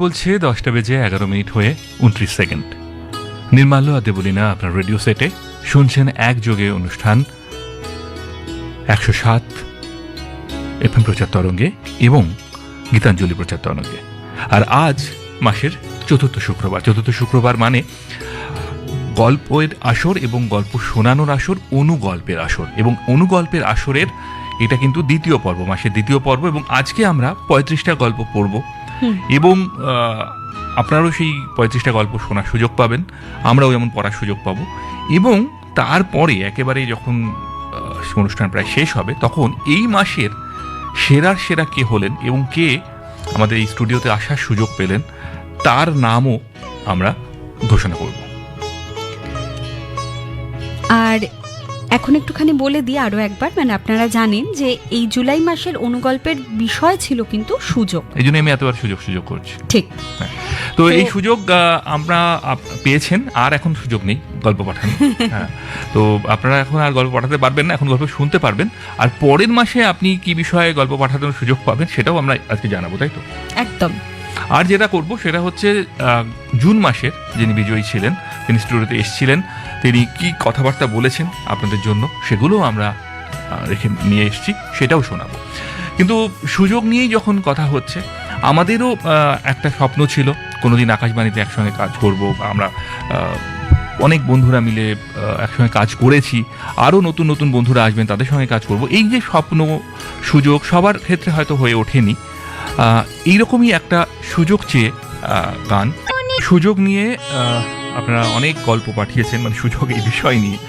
বলছে 10টা বেজে 11 মিনিট হয়ে 29 সেকেন্ড। নির্মাল্য আর দেবলীনা আপনার রেডিও সেটে শুনছেন একযোগে অনুষ্ঠান 107 FM প্রচার তরঙ্গে এবং গীতাঞ্জলি প্রচার তরঙ্গে। আর আজ মাসের চতুর্থ শুক্রবার মানে গল্পের আসর এবং গল্প শোনানোর আসর, অনুগল্পের আসর, এবং অনুগল্পের আসরের এটা কিন্তু দ্বিতীয় পর্ব, মাসের দ্বিতীয় পর্ব। এবং আজকে আমরা 35টা গল্প পড়ব এবং আপনারাও সেই 35টা গল্প শোনার সুযোগ পাবেন, আমরাও যেমন পড়ার সুযোগ পাবো। এবং তারপরে একেবারে যখন অনুষ্ঠান প্রায় শেষ হবে তখন এই মাসের সেরার সেরা কে হলেন এবং কে আমাদের এই স্টুডিওতে আসার সুযোগ পেলেন তার নামও আমরা ঘোষণা করব। আর এখন একটুখানি বলে দিই আরও একবার, মানে আপনারা জানেন যে এই জুলাই মাসের অনুগল্পের বিষয় ছিল কিন্তু সুযোগ, এই জন্য আমি এতবার সুযোগ করছি। ঠিক। তো এই সুযোগ আমরা পেয়েছেন, আর এখন সুযোগ নেই গল্প পাঠানো। হ্যাঁ, তো আপনারা এখন আর গল্প পাঠাতে পারবেন না, এখন গল্প শুনতে পারবেন। আর পরের মাসে আপনি কি বিষয়ে গল্প পাঠানোর সুযোগ পাবেন সেটাও আমরা আজকে জানাবো, তাই তো? একদম। আর যেটা করব সেটা হচ্ছে জুন মাসের যিনি বিজয়ী ছিলেন, তিনি স্টুডিওতে এসেছিলেন, তিনি কি কথাবার্তা বলেছেন আপনাদের জন্য সেগুলোও আমরা রেখে নিয়ে এসেছি, সেটাও শোনাবো। কিন্তু সুযোগ নিয়েই যখন কথা হচ্ছে, আমাদেরও একটা স্বপ্ন ছিল কোনোদিন আকাশবাণীতে একসঙ্গে কাজ করব। আমরা অনেক বন্ধুরা মিলে একসঙ্গে কাজ করেছি, আরও নতুন নতুন বন্ধুরা আসবেন, তাদের সঙ্গে কাজ করব। এই যে স্বপ্ন, সুযোগ সবার ক্ষেত্রে হয়তো হয়ে ওঠেনি। এইরকমই একটা সুযোগ চেয়ে গান, সুযোগ নিয়ে আপনারা অনেক গল্প পাঠিয়েছেন, মানে সুযোগ এই বিষয় নিয়ে।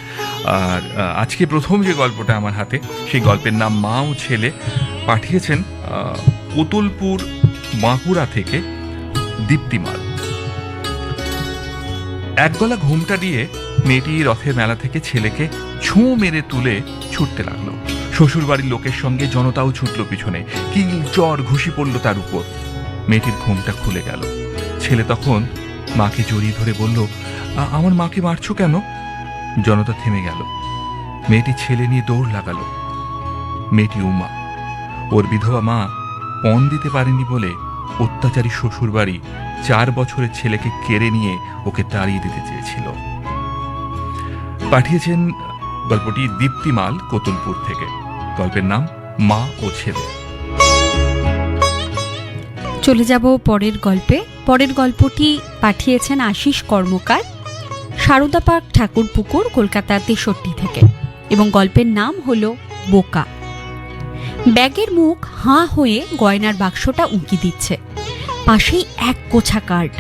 আর আজকে প্রথম যে গল্পটা আমার হাতে, সেই গল্পের নাম মা ও ছেলে। পাঠিয়েছেন কোতুলপুর বাঁকুড়া থেকে দীপ্তিমাল। একগলা ঘুমটা দিয়ে মেয়েটি রথের মেলা থেকে ছেলেকে ছুঁ মেরে তুলে ছুটতে লাগলো। শ্বশুরবাড়ির লোকের সঙ্গে জনতাও ছুটল পিছনে, কিল চর ঘুষি পড়ল তার উপর। মেয়েটির ঘুমটা খুলে গেল। ছেলে তখন মাকে জড়িয়ে ধরে বলল, আমার মাকে মারছো কেন? জনতা থেমে গেল। মেয়েটি ছেলে নিয়ে দৌড় লাগালো। মেয়েটি উমা, ওর বিধবা মা পণ দিতে পারেনি বলে অত্যাচারী শ্বশুরবাড়ি 4 বছরের ছেলেকে কেড়ে নিয়ে ওকে তাড়িয়ে দিতে চেয়েছিল। পাঠিয়েছেন গল্পটি দীপ্তিমাল কোতুলপুর থেকে। গল্পের নাম মা ও ছেলে। চলে যাব পরের গল্পে। পরের গল্পটি পাঠিয়েছেন আশিস কর্মকার, সারদা পার্ক, ঠাকুরপুকুর, কলকাতা 63 থেকে। এবং গল্পের নাম হলো বোকা। ব্যাগের মুখ হাঁ হয়ে গয়নার বাক্সটা উঁকি দিচ্ছে। পাশেই এক গোছা কার্ড,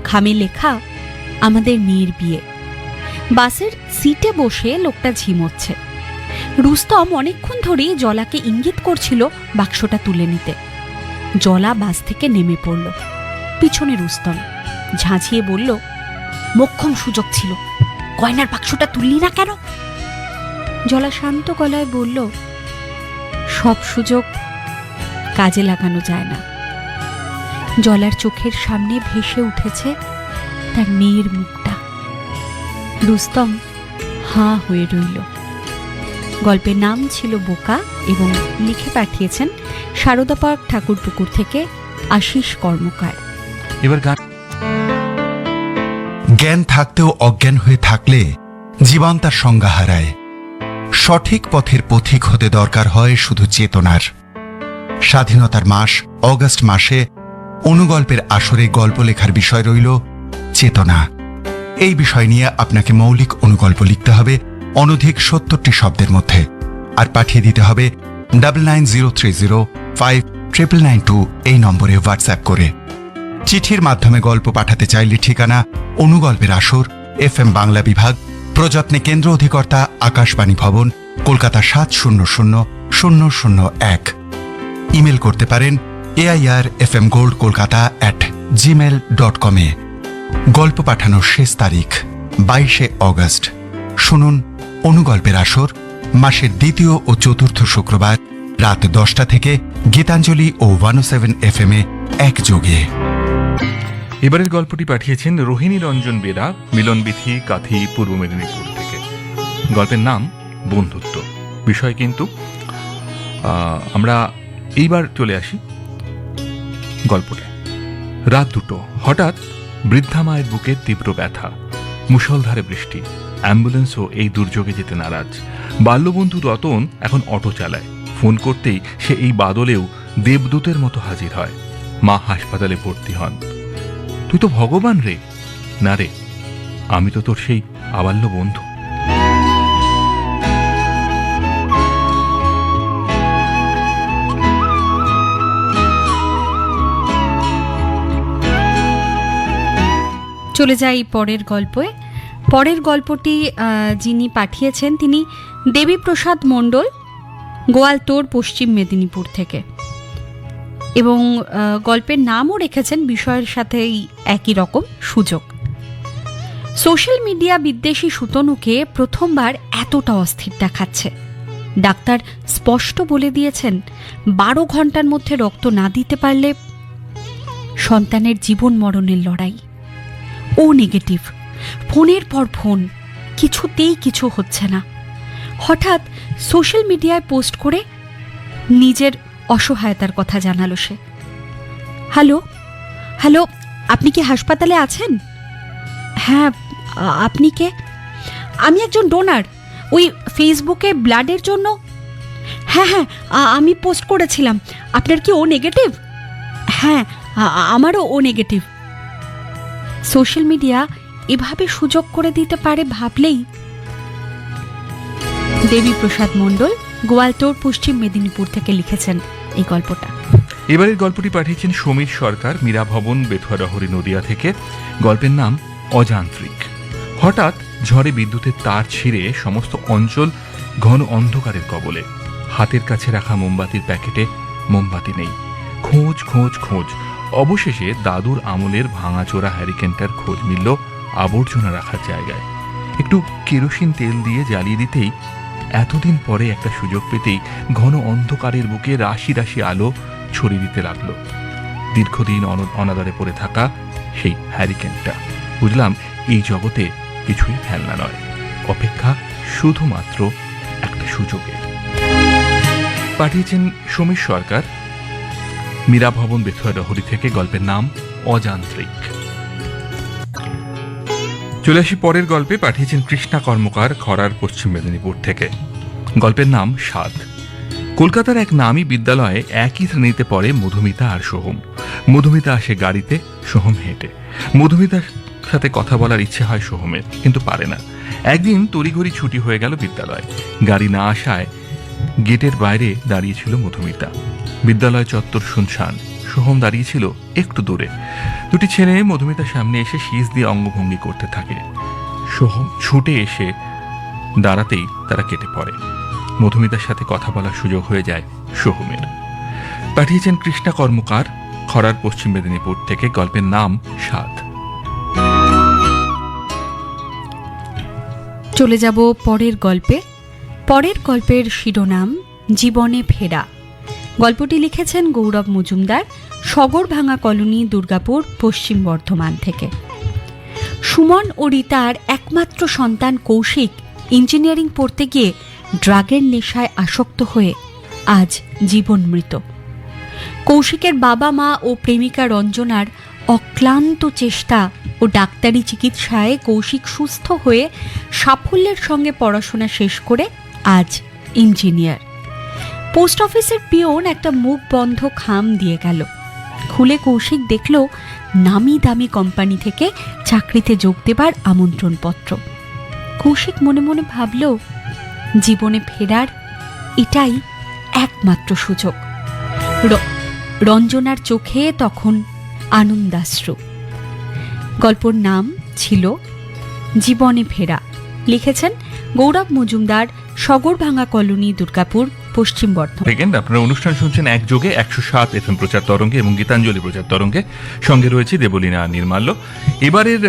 খামে লেখা আমাদের মেয়ের বিয়ে। বাসের সিটে বসে লোকটা ঝিমোচ্ছে। রুস্তম অনেকক্ষণ ধরেই জলাকে ইঙ্গিত করছিল বাক্সটা তুলে নিতে। জলা বাস থেকে নেমে পড়ল। পিছনে রুস্তম ঝাঁঝিয়ে বলল, মোক্ষম সুযোগ ছিল, গয়নার বাক্সটা তুললি না কেন? জলা শান্ত গলায় বলল, সব সুযোগ কাজে লাগানো যায় না। জলার চোখের সামনে ভেসে উঠেছে তার মেয়ের মুখটা। রুস্তম হাঁ হয়ে রইল। গল্পের নাম ছিল বোকা এবং লিখে পাঠিয়েছেন সারদা পার্ক, ঠাকুরপুকুর থেকে আশিস কর্মকার। এবার গান। জ্ঞান থাকতেও অজ্ঞান হয়ে থাকলে জীবন তার সংজ্ঞা হারায়। সঠিক পথের পথিক হতে দরকার হয় শুধু চেতনার। স্বাধীনতার মাস অগস্ট মাসে অনুগল্পের আসরে গল্প লেখার বিষয় রইল চেতনা। এই বিষয় নিয়ে আপনাকে মৌলিক অনুগল্প লিখতে হবে অনধিক 70টি শব্দের মধ্যে, আর পাঠিয়ে দিতে হবে 9903059992 এই নম্বরে হোয়াটসঅ্যাপ করে। চিঠির মাধ্যমে গল্প পাঠাতে চাইলে ঠিকানা অনুগল্পের আসর, FM বাংলা বিভাগ, প্রযত্নে কেন্দ্র অধিকর্তা আকাশবাণী ভবন, কলকাতা 700001। ইমেল করতে পারেন airfmgoldkolkata@gmail.com এ। গল্প পাঠানোর শেষ তারিখ 22শে অগস্ট। শুনুন অনুগল্পের আসর মাসের দ্বিতীয় ও চতুর্থ শুক্রবার রাত 10টা থেকে গীতাঞ্জলি ও 107 FM এ একযোগে। এবারের গল্পটি পাঠিয়েছেন রোহিণী রঞ্জন বেরা, মিলনবিথি, কাথি, পূর্ব মেদিনীপুর থেকে। গল্পের নাম বন্ধুত্ব। বিষয় কিন্তু আমরা এইবার চলে আসি গল্পটা। রাত 2টো, হঠাৎ বৃদ্ধা মায়ের বুকে তীব্র ব্যথা, মুষলধারে বৃষ্টি, অ্যাম্বুলেন্সও এই দুর্যোগে যেতে নারাজ। বাল্যবন্ধু রতন এখন অটো চালায়। ফোন করতেই সে এই বাদলেও দেবদূতের মতো হাজির হয়। মা হাসপাতালে ভর্তি হন। তুই তো ভগবান রে। না রে, আমি তো তোর সেই আবাল্য বন্ধু। চলে যাই পরের গল্পে। পরের গল্পটি যিনি পাঠিয়েছেন তিনি দেবীপ্রসাদ মণ্ডল, গোয়ালতোড়, পশ্চিম মেদিনীপুর থেকে, এবং গল্পের নামও রেখেছেন বিষয়ের সাথে একই রকম, সুযোগ। সোশ্যাল মিডিয়া বিদ্বেষী সুতনুকে প্রথমবার এতটা অস্থির দেখাচ্ছে। ডাক্তার স্পষ্ট বলে দিয়েছেন 12 ঘন্টার মধ্যে রক্ত না দিতে পারলে সন্তানের জীবন মরণের লড়াই। ও নেগেটিভ, ফোনের পর ফোন, কিছুতেই কিছু হচ্ছে না। হঠাৎ সোশ্যাল মিডিয়ায় পোস্ট করে নিজের অসহায়তার কথা জানালো সে। হ্যালো হ্যালো, আপনি কি হাসপাতালে আছেন? হ্যাঁ, আপনি কে? আমি একজন ডোনার, ওই ফেসবুকে ব্লাডের জন্য। হ্যাঁ হ্যাঁ, আমি পোস্ট করেছিলাম। আপনার কি ও নেগেটিভ? হ্যাঁ, আমারও ও নেগেটিভ। সোশ্যাল মিডিয়া এভাবে সুযোগ করে দিতে পারে ভাবলেই। দেবীপ্রসাদ মণ্ডল, গোয়ালতোড়, পশ্চিম মেদিনীপুর থেকে লিখেছেন এই গল্পটা। এবারের গল্পটি পাঠিয়েছেন সমীর সরকার, মীরা ভবন, বেথুয়াডহরি, নদিয়া থেকে। গল্পের নাম অযান্ত্রিক। হঠাৎ ঝড়ে বিদ্যুতের তার ছিঁড়ে সমস্ত অঞ্চল ঘন অন্ধকারের কবলে। হাতের কাছে রাখা মোমবাতির প্যাকেটে মোমবাতি নেই। খোঁজ খোঁজ খোঁজ, অবশেষে দাদুর আমলের ভাঙাচোরা হ্যারিকেনটার খোঁজ মিলল আবর্জনা রাখার জায়গায়। একটু কেরোসিন তেল দিয়ে জ্বালিয়ে দিতেই, এতদিন পরে একটা সুযোগ পেতেই ঘন অন্ধকারের বুকে রাশি রাশি আলো ছড়িয়ে দিতে লাগলো। দীর্ঘদিন অনাদরে পড়ে থাকা সেই হ্যারিকেনটা। বুঝলাম এই জগতে কিছুই খেলনা নয়, অপেক্ষা শুধুমাত্র একটা সুযোগের। পাঠিয়েছেন সমীর সরকার, মীরা ভবন, বেথুয়াডহরি থেকে। গল্পের নাম অযান্ত্রিক। চলে আসি পরের গল্পে। পাঠিয়েছেন কৃষ্ণা কর্মকার, খড়ার, পশ্চিম মেদিনীপুর থেকে। গল্পের নাম স্বাদ। কলকাতার এক নামী বিদ্যালয়ে একই শ্রেণীতে পড়ে মধুমিতা আর সোহম। মধুমিতা আসে গাড়িতে, সোহম হেঁটে। মধুমিতার সাথে কথা বলার ইচ্ছে হয় সোহমের, কিন্তু পারে না। একদিন তড়িঘড়ি ছুটি হয়ে গেল বিদ্যালয়। গাড়ি না আসায় গেটের বাইরে দাঁড়িয়েছিল মধুমিতা। বিদ্যালয় চত্বর শুনশান। সোহম দাঁড়িয়েছিল একটু দূরে। দুটি ছেলে মধুমিতার সামনে এসে শীষ দিয়ে অঙ্গভঙ্গি করতে থাকে। সোহম ছুটে এসে দাঁড়াতেই তারা কেটে পড়ে। মধুমিতার সাথে কথা বলার সুযোগ হয়ে যায় সোহমের। পাঠিয়েছেন কৃষ্ণা কর্মকার, খড়ার, পশ্চিম মেদিনীপুর থেকে। গল্পের নাম স্বাদ। চলে যাব পরের গল্পে। পরের গল্পের শিরোনাম জীবনে ফেরা। গল্পটি লিখেছেন গৌরব মজুমদার, সগরভাঙা কলোনি, দুর্গাপুর, পশ্চিম বর্ধমান থেকে। সুমন ও রীতার একমাত্র সন্তান কৌশিক ইঞ্জিনিয়ারিং পড়তে গিয়ে ড্রাগের নেশায় আসক্ত হয়ে আজ জীবন মৃত। কৌশিকের বাবা মা ও প্রেমিকা রঞ্জনার অক্লান্ত চেষ্টা ও ডাক্তারি চিকিৎসায় কৌশিক সুস্থ হয়ে সাফল্যের সঙ্গে পড়াশোনা শেষ করে আজ ইঞ্জিনিয়ার। পোস্ট অফিসের পিয়ন একটা মুখ বন্ধ খাম দিয়ে গেল। খুলে কৌশিক দেখল নামি দামি কোম্পানি থেকে চাকরিতে যোগ দেবার আমন্ত্রণপত্র। কৌশিক মনে মনে ভাবল, জীবনে ফেরার এটাই একমাত্র সুযোগ। রঞ্জনার চোখে তখন আনন্দাশ্রু। গল্পর নাম ছিল জীবনে ফেরা। লিখেছেন গৌরব মজুমদার, সগরভাঙা কলোনি, দুর্গাপুর, পশ্চিম বর্ধমান। সেকেন্ড, আপনারা অনুষ্ঠান শুনছেন একযোগে 107 FM প্রচার তরঙ্গে এবং গীতাঞ্জলি প্রচার তরঙ্গে। সঙ্গে রয়েছে দেবলীনা নির্মাল্য। এবারের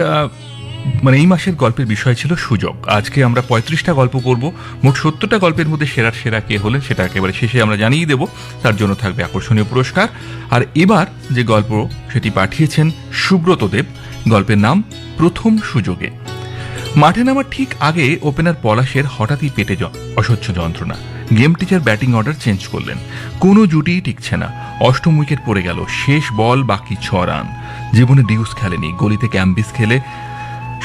এই মাসের গল্পের বিষয় ছিল সুযোগ। আজকে আমরা 35টা গল্প পড়ব। মোট 70টা গল্পের মধ্যে সেরার সেরা কে হলেন সেটা একেবারে শেষে আমরা জানিয়ে দেব। তার জন্য থাকবে আকর্ষণীয় পুরস্কার। আর এবার যে গল্প সেটি পাঠিয়েছেন সুব্রত দেব। গল্পের নাম প্রথম সুযোগে। মাঠে নামার ঠিক আগে ওপেনার পলাশের হঠাৎই পেটে অসহ্য যন্ত্রণা। Game teacher batting order change করলেন। কোনো জুটিই টিকছে না। 8ম উইকেট পড়ে গেল। শেষ বল, বাকি 6 রান। জীবনে ডিউস খেলেনি, গলিতে ক্যাম্বিস খেলে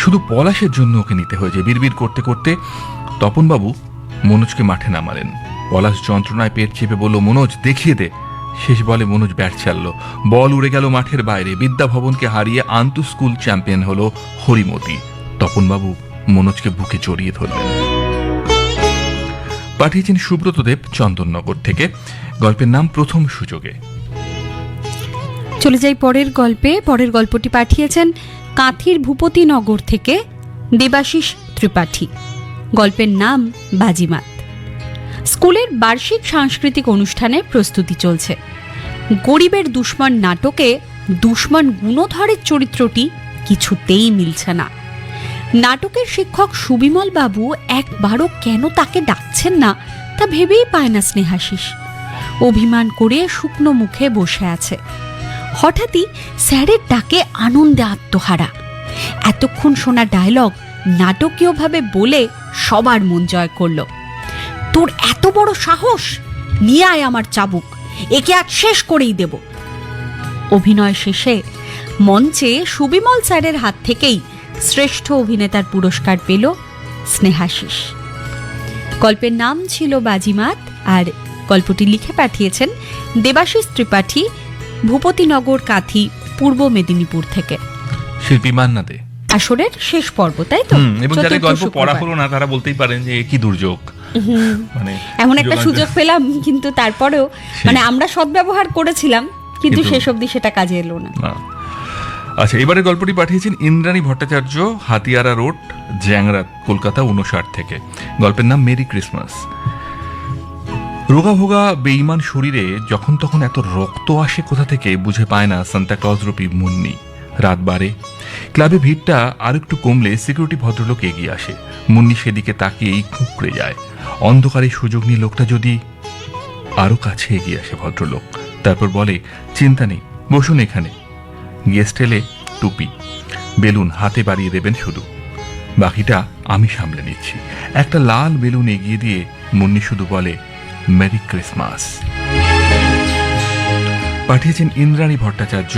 শুধু পলাশের জন্য ওকে নিতে হয়েছে। বিড়বিড় করতে করতে তপনবাবু মনোজকে মাঠে নামালেন। পলাশ যন্ত্রণায় পেট চেপে বলল, মনোজ দেখিয়ে দে। শেষ বলে মনোজ ব্যাট ছাড়ল, বল উড়ে গেল মাঠের বাইরে। বিদ্যাভবনকে হারিয়ে আন্তঃ স্কুল চ্যাম্পিয়ন হলো হরিমতি। তপনবাবু মনোজকে বুকে জড়িয়ে ধরলেন। পাঠিয়েছেন সুব্রত দেব চন্দননগর থেকে। গল্পের নাম প্রথম সুযোগে। চলে যাই পরের গল্পে। পরের গল্পটি পাঠিয়েছেন কাঁথির ভূপতিনগর থেকে দেবাশিস ত্রিপাঠী। গল্পের নাম বাজিমাত। স্কুলের বার্ষিক সাংস্কৃতিক অনুষ্ঠানের প্রস্তুতি চলছে। গরিবের দুশ্মন নাটকে দুশ্মন গুণধরের চরিত্রটি কিছুতেই মিলছে না। নাটকের শিক্ষক সুবিমল বাবু একবারও কেন তাকে ডাকছেন না তা ভেবেই পায় না স্নেহাশিস। অভিমান করে শুকনো মুখে বসে আছে। হঠাৎই স্যারের ডাকে আনন্দে আত্মহারা। এতক্ষণ শোনা ডায়লগ নাটকীয়ভাবে বলে সবার মন জয় করল। তোর এত বড় সাহস, নিয়ে আয় আমার চাবুক, একে আজ শেষ করেই দেব। অভিনয় শেষে মঞ্চে সুবিমল স্যারের হাত থেকেই শ্রেষ্ঠ অভিনেতার পুরস্কার পেল স্নেহাশিস। গল্পের নাম ছিল বাজিমাত, আর গল্পটি লিখে পাঠিয়েছেন দেবাশিস ত্রিপাঠী, ভূপতিনগর, কাঁথি, পূর্ব মেদিনীপুর থেকে। শিল্পী মান্না দে। আসরের শেষ পর্ব, তাই তো? এবং যাদের চতুর্থ গল্প পড়া শুক্রবার। হলো না তারা বলতেই পারেন যে কি দুর্যোগ, মানে এমন একটা সুযোগ পেলাম, কিন্তু তারপরেও মানে আমরা সদ্ব্যবহার করেছিলাম, কিন্তু শেষ অবধি সেটা কাজে এলো না। আচ্ছা, এবারে গল্পটি পাঠিয়েছেন ইন্দ্রাণী ভট্টাচার্য, হাতিয়ারা রোড, জ্যাংরা, কলকাতা 59 থেকে। গল্পের নাম মেরি ক্রিসমাস। রোগা ভোগা বেঈমান শরীরে যখন তখন এত রক্ত আসে কোথা থেকে বুঝে পায় না সান্তা ক্লজ রূপী মুন্নি। রাত বাড়ে, ক্লাবে ভিড়টা আর একটু কমলে সিকিউরিটি ভদ্রলোক এগিয়ে আসে। মুন্নি সেদিকে তাকিয়েই কুঁকড়ে যায়। অন্ধকারে সুযোগ নিয়ে লোকটা যদি আরো কাছে এগিয়ে আসে ভদ্রলোক, তারপর বলে, চিন্তা নেই, বসুন এখানে। গেস্ট এলে টুপি বেলুন হাতে বাড়িয়ে দেবেন শুধু, বাকিটা আমি সামলে নিচ্ছি। একটা লাল বেলুন এগিয়ে দিয়ে মুন্নি শুধু বলে, মেরি ক্রিসমাস। পাঠিয়েছেন ইন্দ্রাণী ভট্টাচার্য,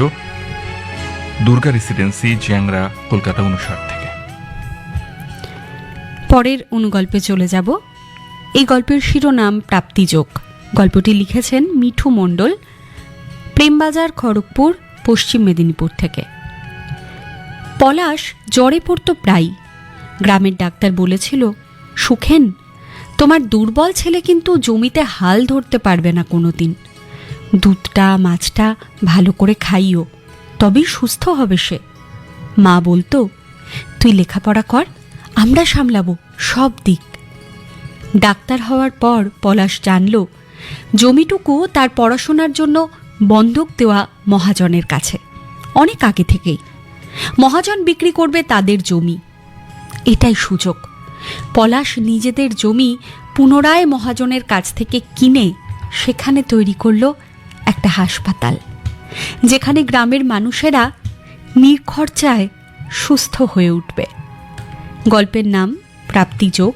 দুর্গা রেসিডেন্সি, জ্যাংরা, কলকাতা 59 থেকে। পরের অনুগল্পে চলে যাব। এই গল্পের শিরোনাম প্রাপ্তিযোগ। গল্পটি লিখেছেন মিঠু মণ্ডল, প্রেমবাজার, খড়গপুর, পশ্চিম মেদিনীপুর থেকে। পলাশ জ্বরে পড়ত প্রায়। গ্রামের ডাক্তার বলেছিল, সুখেন, তোমার দুর্বল ছেলে কিন্তু জমিতে হাল ধরতে পারবে না কোনোদিন। দুধটা মাছটা ভালো করে খাইও, তবেই সুস্থ হবে সে। মা বলতো, তুই লেখাপড়া কর, আমরা সামলাবো সব দিক। ডাক্তার হওয়ার পর পলাশ জানল জমিটুকু তার পড়াশোনার জন্য বন্ধক দেওয়া মহাজনের কাছে, অনেক আগে থেকেই। মহাজন বিক্রি করবে তাদের জমি, এটাই সুযোগ। পলাশ নিজেদের জমি পুনরায় মহাজনের কাছ থেকে কিনে সেখানে তৈরি করল একটা হাসপাতাল, যেখানে গ্রামের মানুষেরা নির্খরচায় সুস্থ হয়ে উঠবে। গল্পের নাম প্রাপ্তিযোগ।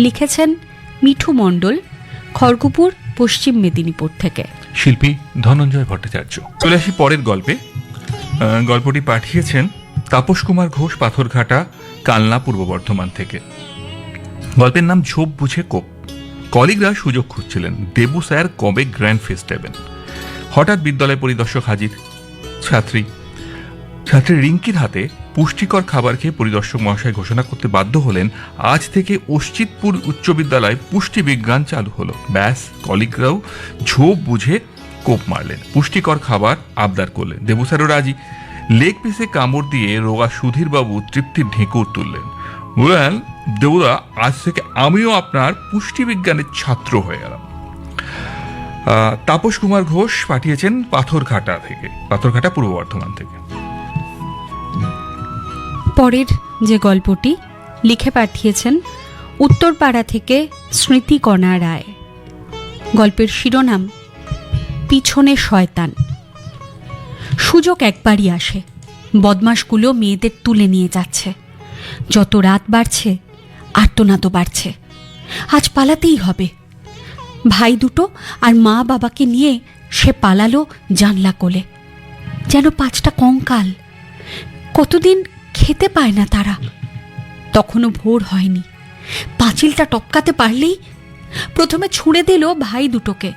লিখেছেন মিঠু মণ্ডল, খড়গপুর, পশ্চিম মেদিনীপুর থেকে। শিল্পী ধনঞ্জয় ভট্টাচার্য। চলে আসি পরের গল্পে। গল্পটি পাঠিয়েছেন তাপস কুমার ঘোষ, পাথরঘাটা, কালনা, পূর্ব বর্ধমান থেকে। গল্পের নাম ঝোপ বুঝে কোপ। কলিগরা সুযোগ খুঁজছিলেন, দেবু স্যার কবে গ্র্যান্ড ফেস্ট দেবেন। হঠাৎ বিদ্যালয় পরিদর্শক হাজির। ছাত্রী রিঙ্কির হাতে পুষ্টিকর খাবার খেয়ে পরিদর্শক মহাশয় ঘোষণা করতে বাধ্য হলেন, আজ থেকে অশ্চিতপুর উচ্চ বিদ্যালয় পুষ্টি বিজ্ঞান চালু হলো। ব্যাস, কলিগরাও ঝোপ বুঝে কোপ মারলেন, পুষ্টিকর খাবার আবদার করলেন। দেবু স্যারও রাজি। লেগ পিসে কামড় দিয়ে রোগা সুধীরবাবু তৃপ্তির ঢেঁকুর তুললেন। বললেন, দেবুদা, আজ থেকে আমিও আপনার পুষ্টিবিজ্ঞানের ছাত্র হয়ে গেলাম। তাপস কুমার ঘোষ পাঠিয়েছেন পাথরঘাটা থেকে, পাথরঘাটা, পূর্ব বর্ধমান থেকে। পরের যে গল্পটি লিখে পাঠিয়েছেন উত্তরপাড়া থেকে স্মৃতিকণা রায়। গল্পের শিরোনাম পিছনে শয়তান। সুযোগ একবারই আসে, বদমাশগুলো মেয়েদের তুলে নিয়ে যাচ্ছে। যত রাত বাড়ছে আর্তনাদ বাড়ছে। আজ পালাতেই হবে। ভাই দুটো আর মা বাবাকে নিয়ে সে পালালো জানলা কোলে। যেন 5টা কঙ্কাল কতদিন খেতে পায় না তারা। তখনও ভোর হয়নি। পাঁচিলটা টপকাতে পারলেই প্রথমে ছুঁড়ে দিল ভাই দুটোকে,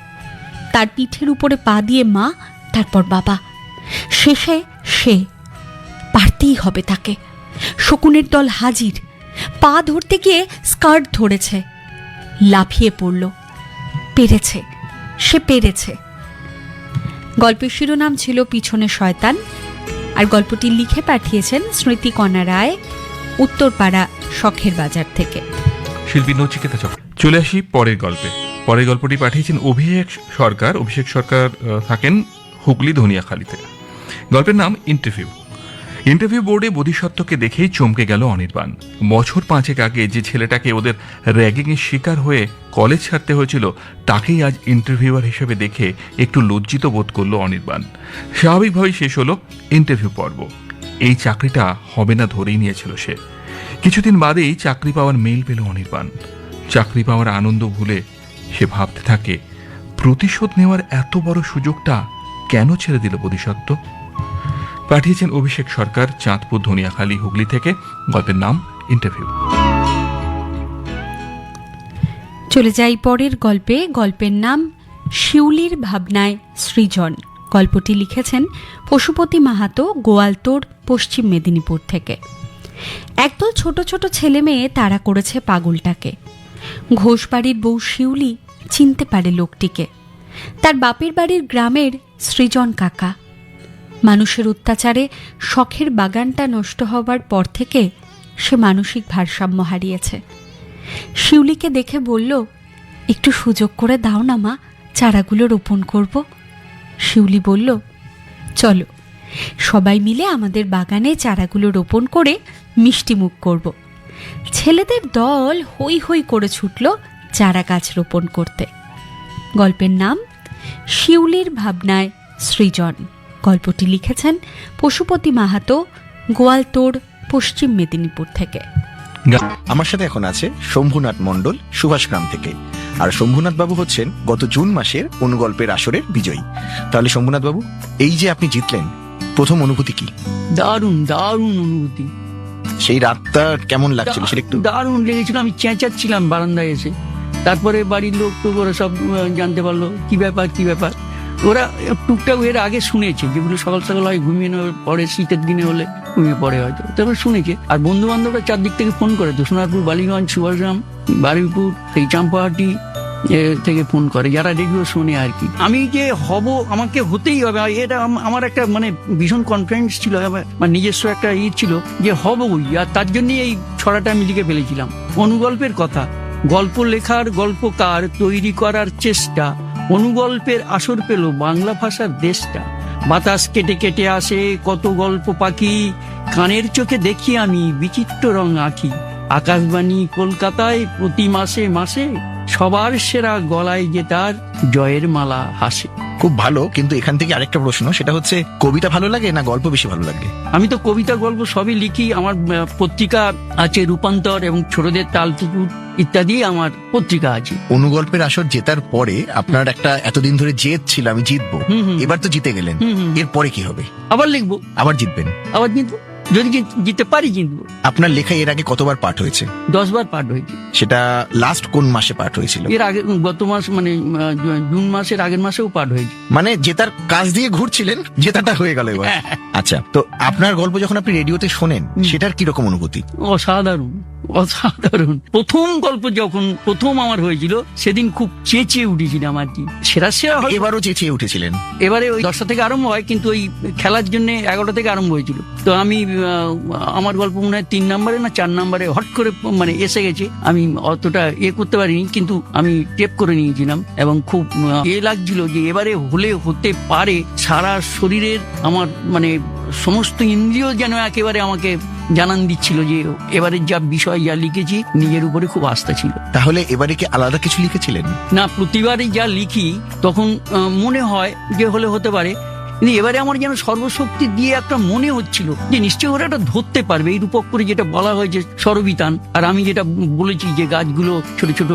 তার পিঠের উপরে পা দিয়ে মা, তারপর বাবা, শেষে সে। পারতেই হবে তাকে। শকুনের দল হাজির। পা ধরতে গিয়ে স্কার্ট ধরেছে, লাফিয়ে পড়ল। পেরেছে, সে পেরেছে। গল্পের শিরোনাম ছিল পিছনে শয়তান, আর গল্পটি লিখে পাঠিয়েছেন স্মৃতিকণা রায়, উত্তরপাড়া শখের বাজার থেকে। শিল্পী নচিকেতা চক্র। চলে আসি পরের গল্পে। পরের গল্পটি পাঠিয়েছেন অভিষেক সরকার। অভিষেক সরকার থাকেন হুগলি ধনিয়াখালীতে। গল্পের নাম ইন্টারভিউ। ইন্টারভিউ বোর্ডে বোধিসত্ত্বকে দেখেই চমকে গেল অনির্বাণ। বছর 5 আগে যে ছেলেটাকে ওদের র্যাগিংয়ের শিকার হয়ে কলেজ ছাড়তে হয়েছিল, তাকেই আজ ইন্টারভিউয়ার হিসেবে দেখে একটু লজ্জিত বোধ করলো অনির্বাণ। স্বাভাবিকভাবেই শেষ হলো ইন্টারভিউ পর্ব। এই চাকরিটা হবে না ধরেই নিয়েছিল সে। কিছুদিন বাদেই চাকরি পাওয়ার মেইল পেল অনির্বাণ। চাকরি পাওয়ার আনন্দ ভুলে সে ভাবতে থাকে, প্রতিশোধ নেওয়ার এত বড় সুযোগটা কেন ছেড়ে দিল বোধিসত্ত্ব? পাঠিয়েছেন অভিষেক সরকার, চাঁদপুর ধনিয়াখালী হুগলি থেকে। গল্পের নাম ইন্টারভিউ। চলে যাই পরের গল্পে। গল্পের নাম শিউলির ভাবনায় সৃজন। গল্পটি লিখেছেন পশুপতি মাহাতো, গোয়ালতোড়, পশ্চিম মেদিনীপুর থেকে। একদল ছোট ছোট ছেলে মেয়ে তাড়া করেছে পাগলটাকে। ঘোষবাড়ির বউ শিউলি চিনতে পারে লোকটিকে। তার বাপের বাড়ির গ্রামের সৃজন কাকা। মানুষের অত্যাচারে শখের বাগানটা নষ্ট হবার পর থেকে সে মানসিক ভারসাম্য হারিয়েছে। শিউলিকে দেখে বলল, একটু সুযোগ করে দাও না মা, চারাগুলো রোপণ করব। শিউলি বলল, চলো সবাই মিলে আমাদের বাগানে চারাগুলো রোপণ করে মিষ্টিমুখ করব। ছেলেদের দল হই হই করে ছুটল চারা গাছ রোপণ করতে। গল্পের নাম শিউলির ভাবনায় সৃজন। গল্পটি লিখেছেন পশুপতি মাহাতো, গোয়ালতোড়, পশ্চিম মেদিনীপুর থেকে। আমার সাথে এখন আছে শম্ভুনাথ মণ্ডল, সুভাষগ্রাম থেকে। আর শম্ভুনাথ বাবু হচ্ছেন গত জুন মাসের অনুগল্পের আসরের বিজয়ী। তাহলে শম্ভুনাথ বাবু, এই যে আপনি জিতলেন, প্রথম অনুভূতি কি? দারুণ দারুণ অনুভূতি। সেই রাতটা কেমন লাগছিল সেটা একটু? দারুণ লেগেছিল। আমি চেঁচাচ্ছিলাম বারান্দায় এসে। তারপরে বাড়ির লোক তো ওরা সব জানতে পারলো কি ব্যাপার কি ব্যাপার। ওরা টুকটাক এর আগে শুনেছে, যেগুলো সকাল সকাল হয় ঘুমিয়ে নেওয়ার পরে, শীতের দিনে হলে ঘুমিয়ে পড়ে হয়তো, তারপরে শুনেছে। আর বন্ধু বান্ধবরা চারদিক থেকে ফোন করে, তো সোনারপুর, বালিগঞ্জ, সুভাষগ্রাম, বারুইপুর, এই চাম্পাহাটি থেকে ফোন করে, যারা রেডিও শোনে আর কি। আমি যে হব, আমাকে হতেই হবে, এটা আমার একটা মানে ভীষণ কনফিডেন্স ছিল, আমার নিজস্ব একটা ছিল যে হবই। আর তার জন্যই এই ছড়াটা আমি লিখে ফেলেছিলাম। অনুগল্পের কথা, গল্প লেখার, গল্পকার তৈরি করার চেষ্টা, অনুগল্পের আসর পেল বাংলা ভাষার দেশটা। বাতাস কেটে কেটে আসে কত গল্প পাখি, কানের চোখে দেখি আমি বিচিত্র রং আঁকি। আকাশবাণী কলকাতায় প্রতি মাসে মাসে, সবার সেরা গলায় যে তার জয়ের মালা হাসে। খুব ভালো, কিন্তু এখান থেকে আরেকটা প্রশ্ন, সেটা হচ্ছে কবিতা ভালো লাগে না গল্প বেশি ভালো লাগে? আমি তো কবিতা গল্প সবই লিখি। আমার পত্রিকা আছে রূপান্তর এবং ছোটদের তালপুকুর ইত্যাদি আমার পত্রিকা আছে। অনুগল্পের আসর জেতার পরে আপনার একটা এতদিন ধরে জেদ ছিল, আমি জিতবো, এবার তো জিতে গেলেন, এরপরে কি হবে? আবার লিখবো, আবার জিতবেন? আবার জিতবো, যদি জিততে পারি জিতবো। আপনার লেখা এর আগে কতবার পাঠ হয়েছে? 10 বার পাঠ হয়েছে। সেটা লাস্ট কোন মাসে পাঠ হয়েছিল? এর আগে গত মাস মানে জুন মাসের আগের মাসেও পাঠ হয়েছে। মানে জেতার কাজ দিয়ে ঘুরছিলেন, জেতাটা হয়ে গেল এবার। আচ্ছা, তো আপনার গল্প যখন আপনি রেডিওতে শোনেন, সেটার কিরকম অনুভূতি? অসাধারণ, অসাধারণ। প্রথম গল্প যখন প্রথম আমার হয়েছিল, সেদিন খুব চেঁচিয়ে উঠেছিলাম আর কি। সেরা এবারও চেঁচিয়ে উঠেছিলেন? এবারে ওই 10টা থেকে আরম্ভ হয়, কিন্তু ওই খেলার জন্য 11টা থেকে আরম্ভ হয়েছিল। তো আমি আমার গল্প মনে হয় 3 নম্বরে না 4 নম্বরে হট করে মানে এসে গেছে। আমি অতটা করতে পারিনি, কিন্তু আমি টেপ করে নিয়েছিলাম এবং খুব লাগছিল যে এবারে হলে হতে পারে। সারা শরীরের আমার মানে সমস্ত ইন্দ্রিয় যেন একেবারে আমাকে জানান দিচ্ছিল যে এবারে যা বিষয় যা লিখেছি, নিজের উপরে খুব আস্থা ছিল। তাহলে এবারে কি আলাদা কিছু লিখেছিলেন? না, প্রতিবারই যা লিখি তখন মনে হয় যে হলে হতে পারে, কিন্তু এবারে আমার যেন সর্বশক্তি দিয়ে একটা মনে হচ্ছিল যে নিশ্চয়ই ওরা এটা ধরতে পারবে। এই রূপক করে যেটা বলা হয়েছে সরবিতান, আর আমি যেটা বলেছি যে গাছগুলো ছোট ছোট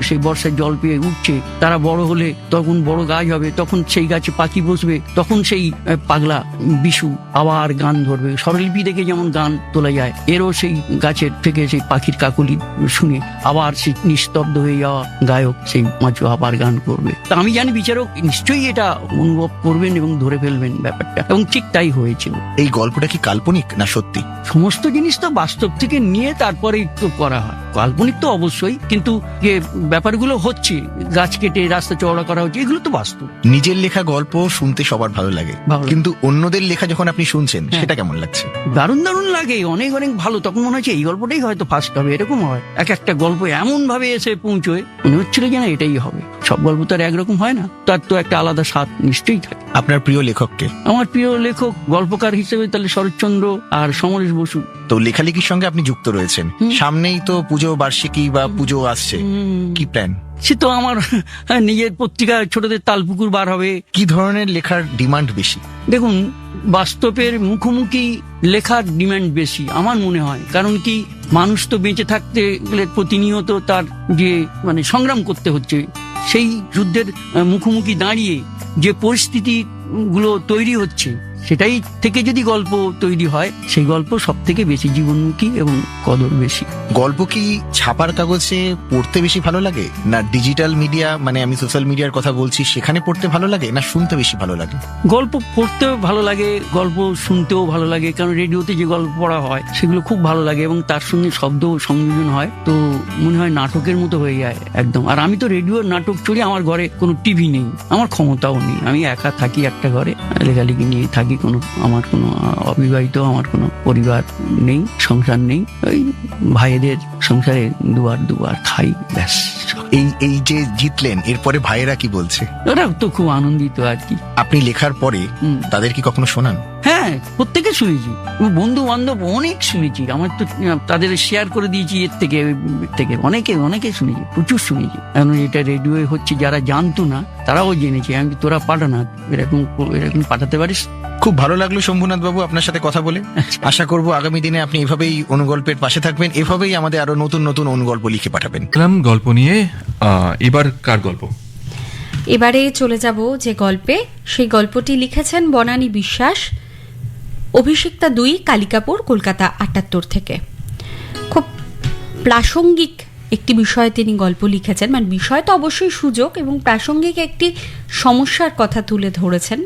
সেই বর্ষার জল পেয়ে উঠছে, তারা বড় হলে তখন বড় গাছ হবে, তখন সেই গাছে পাখি বসবে, তখন সেই পাগলা বিশু আবার গান ধরবে। স্বরলিপি দেখে যেমন গান তোলা যায়, এরও সেই গাছের থেকে সেই পাখির কাকলি শুনে আবার সেই নিস্তব্ধ হয়ে যাওয়া গায়ক সেই মাঝে আবার গান করবে। তা আমি জানি বিচারক নিশ্চয়ই এটা অনুভব করবেন এবং ধরে ফেলবেন ব্যাপারটা, এবং ঠিক তাই হয়েছিল। এই গল্পটা কি কাল্পনিক না সত্যি? সমস্ত জিনিস তো বাস্তব থেকে নিয়ে তারপরেই তো করা হয়। কাল্পনিক তো অবশ্যই, কিন্তু যে ব্যাপারগুলো হচ্ছে, গাছ কেটে রাস্তা চওড়া করা হচ্ছে, এগুলো তো বাস্তব। নিজের লেখা গল্প শুনতে সবার ভালো লাগে, ভালো লাগে। কিন্তু অন্যদের লেখা যখন আপনি শুনছেন হ্যাঁ। সেটা কেমন লাগছে? দারুণ দারুণ লাগে, অনেক অনেক ভালো। তখন মনে হচ্ছে এই গল্পটাই হয়তো ফার্স্ট হবে, এরকম হয়। এক একটা গল্প এমন ভাবে এসে পৌঁছয়, মনে হচ্ছিল যে না এটাই হবে। সব গল্প তো আর একরকম হয় না, তার তো একটা আলাদা স্বাদ নিশ্চয়ই থাকে। আপনার প্রিয় লেখককে? আমার প্রিয় লেখক গল্পকার হিসেবে তাহলে শরৎচন্দ্র আর সমরেশ বসু। তো লেখালেখির সঙ্গে আপনি যুক্ত রয়েছেন, হুম। সামনেই তো পুজো বার্ষিকী বা পুজো আসছে, কি প্ল্যান? সে তো আমার নিজের পত্রিকা ছোটদের তালপুকুর বার হবে। কি ধরনের লেখার ডিমান্ড বেশি? দেখুন, বাস্তবের মুখোমুখি লেখার ডিমান্ড বেশি আমার মনে হয়। কারণ কি, মানুষ তো বেঁচে থাকতে গেলে প্রতিনিয়ত তার যে সংগ্রাম করতে হচ্ছে, সেই যুদ্ধের মুখোমুখি দাঁড়িয়ে যে পরিস্থিতি গুলো তৈরি হচ্ছে, সেটাই থেকে যদি গল্প তৈরি হয়, সেই গল্প সব থেকে বেশি জীবনমুখী এবং কদর বেশি। গল্প কি ছাপার কাগজে পড়তে বেশি ভালো লাগে, না ডিজিটাল মিডিয়া মানে আমি সোশ্যাল মিডিয়ার কথা বলছি সেখানে পড়তে ভালো লাগে, না শুনতে বেশি ভালো লাগে? গল্প পড়তেও ভালো লাগে, গল্প শুনতেও ভালো লাগে। কারণ রেডিওতে যে গল্প পড়া হয় সেগুলো খুব ভালো লাগে, এবং তার সঙ্গে শব্দ সংযোজন হয়, তো মনে হয় নাটকের মতো হয়ে যায় একদম। আর আমি তো রেডিওর নাটক চড়ি, আমার ঘরে কোনো টিভি নেই, আমার ক্ষমতাও নেই, আমি একা থাকি একটা ঘরে, লেখালেখি নিয়ে থাকি। আমার কোনো অবিবাহিত, আমার কোনো পরিবার নেই, সংসার নেই। ওই ভাইদের সংসারে দুবার খাই, ব্যাস। এই যে জিতলেন, এরপরে ভাইয়েরা কি বলছে? ওরা তো খুব আনন্দিত আর কি। আপনি লেখার পরে হুম। তাদের কি কখনো শোনান? হ্যাঁ, প্রত্যেকে শুনেছি, বন্ধু বান্ধব অনেক শুনেছি। আমার তো তাদের শেয়ার করে দিয়েছি, এর থেকে অনেকে শুনেছি, প্রচুর শুনেছি। এখন এটা রেডিও হচ্ছে, যারা জানতো না তারাও জেনেছে। আমি তোরা পাঠানা, এরকম পাঠাতে পারিস। খুব ভালো লাগলো শম্ভুনাথ বাবু আপনার সাথে কথা বলে। আশা করব আগামী দিনে আপনি এভাবেই অনুগল্পের পাশে থাকবেন, এভাবেই আমাদের আরো নতুন নতুন অনুগল্প লিখে পাঠাবেন। গল্প নিয়ে এবার কার গল্প? এবারে চলে যাব যে গল্পে, সেই গল্পটি লিখেছেন বনানী বিশ্বাস, অভিষিক্তা 2, কালিকাপুর, কলকাতা 78 থেকে। খুব প্রাসঙ্গিক একটি বিষয়ে তিনি গল্প লিখেছেন। বিষয় তো অবশ্যই সুযোগ, এবং প্রাসঙ্গিক একটি সমস্যার কথা তুলে ধরেছেন।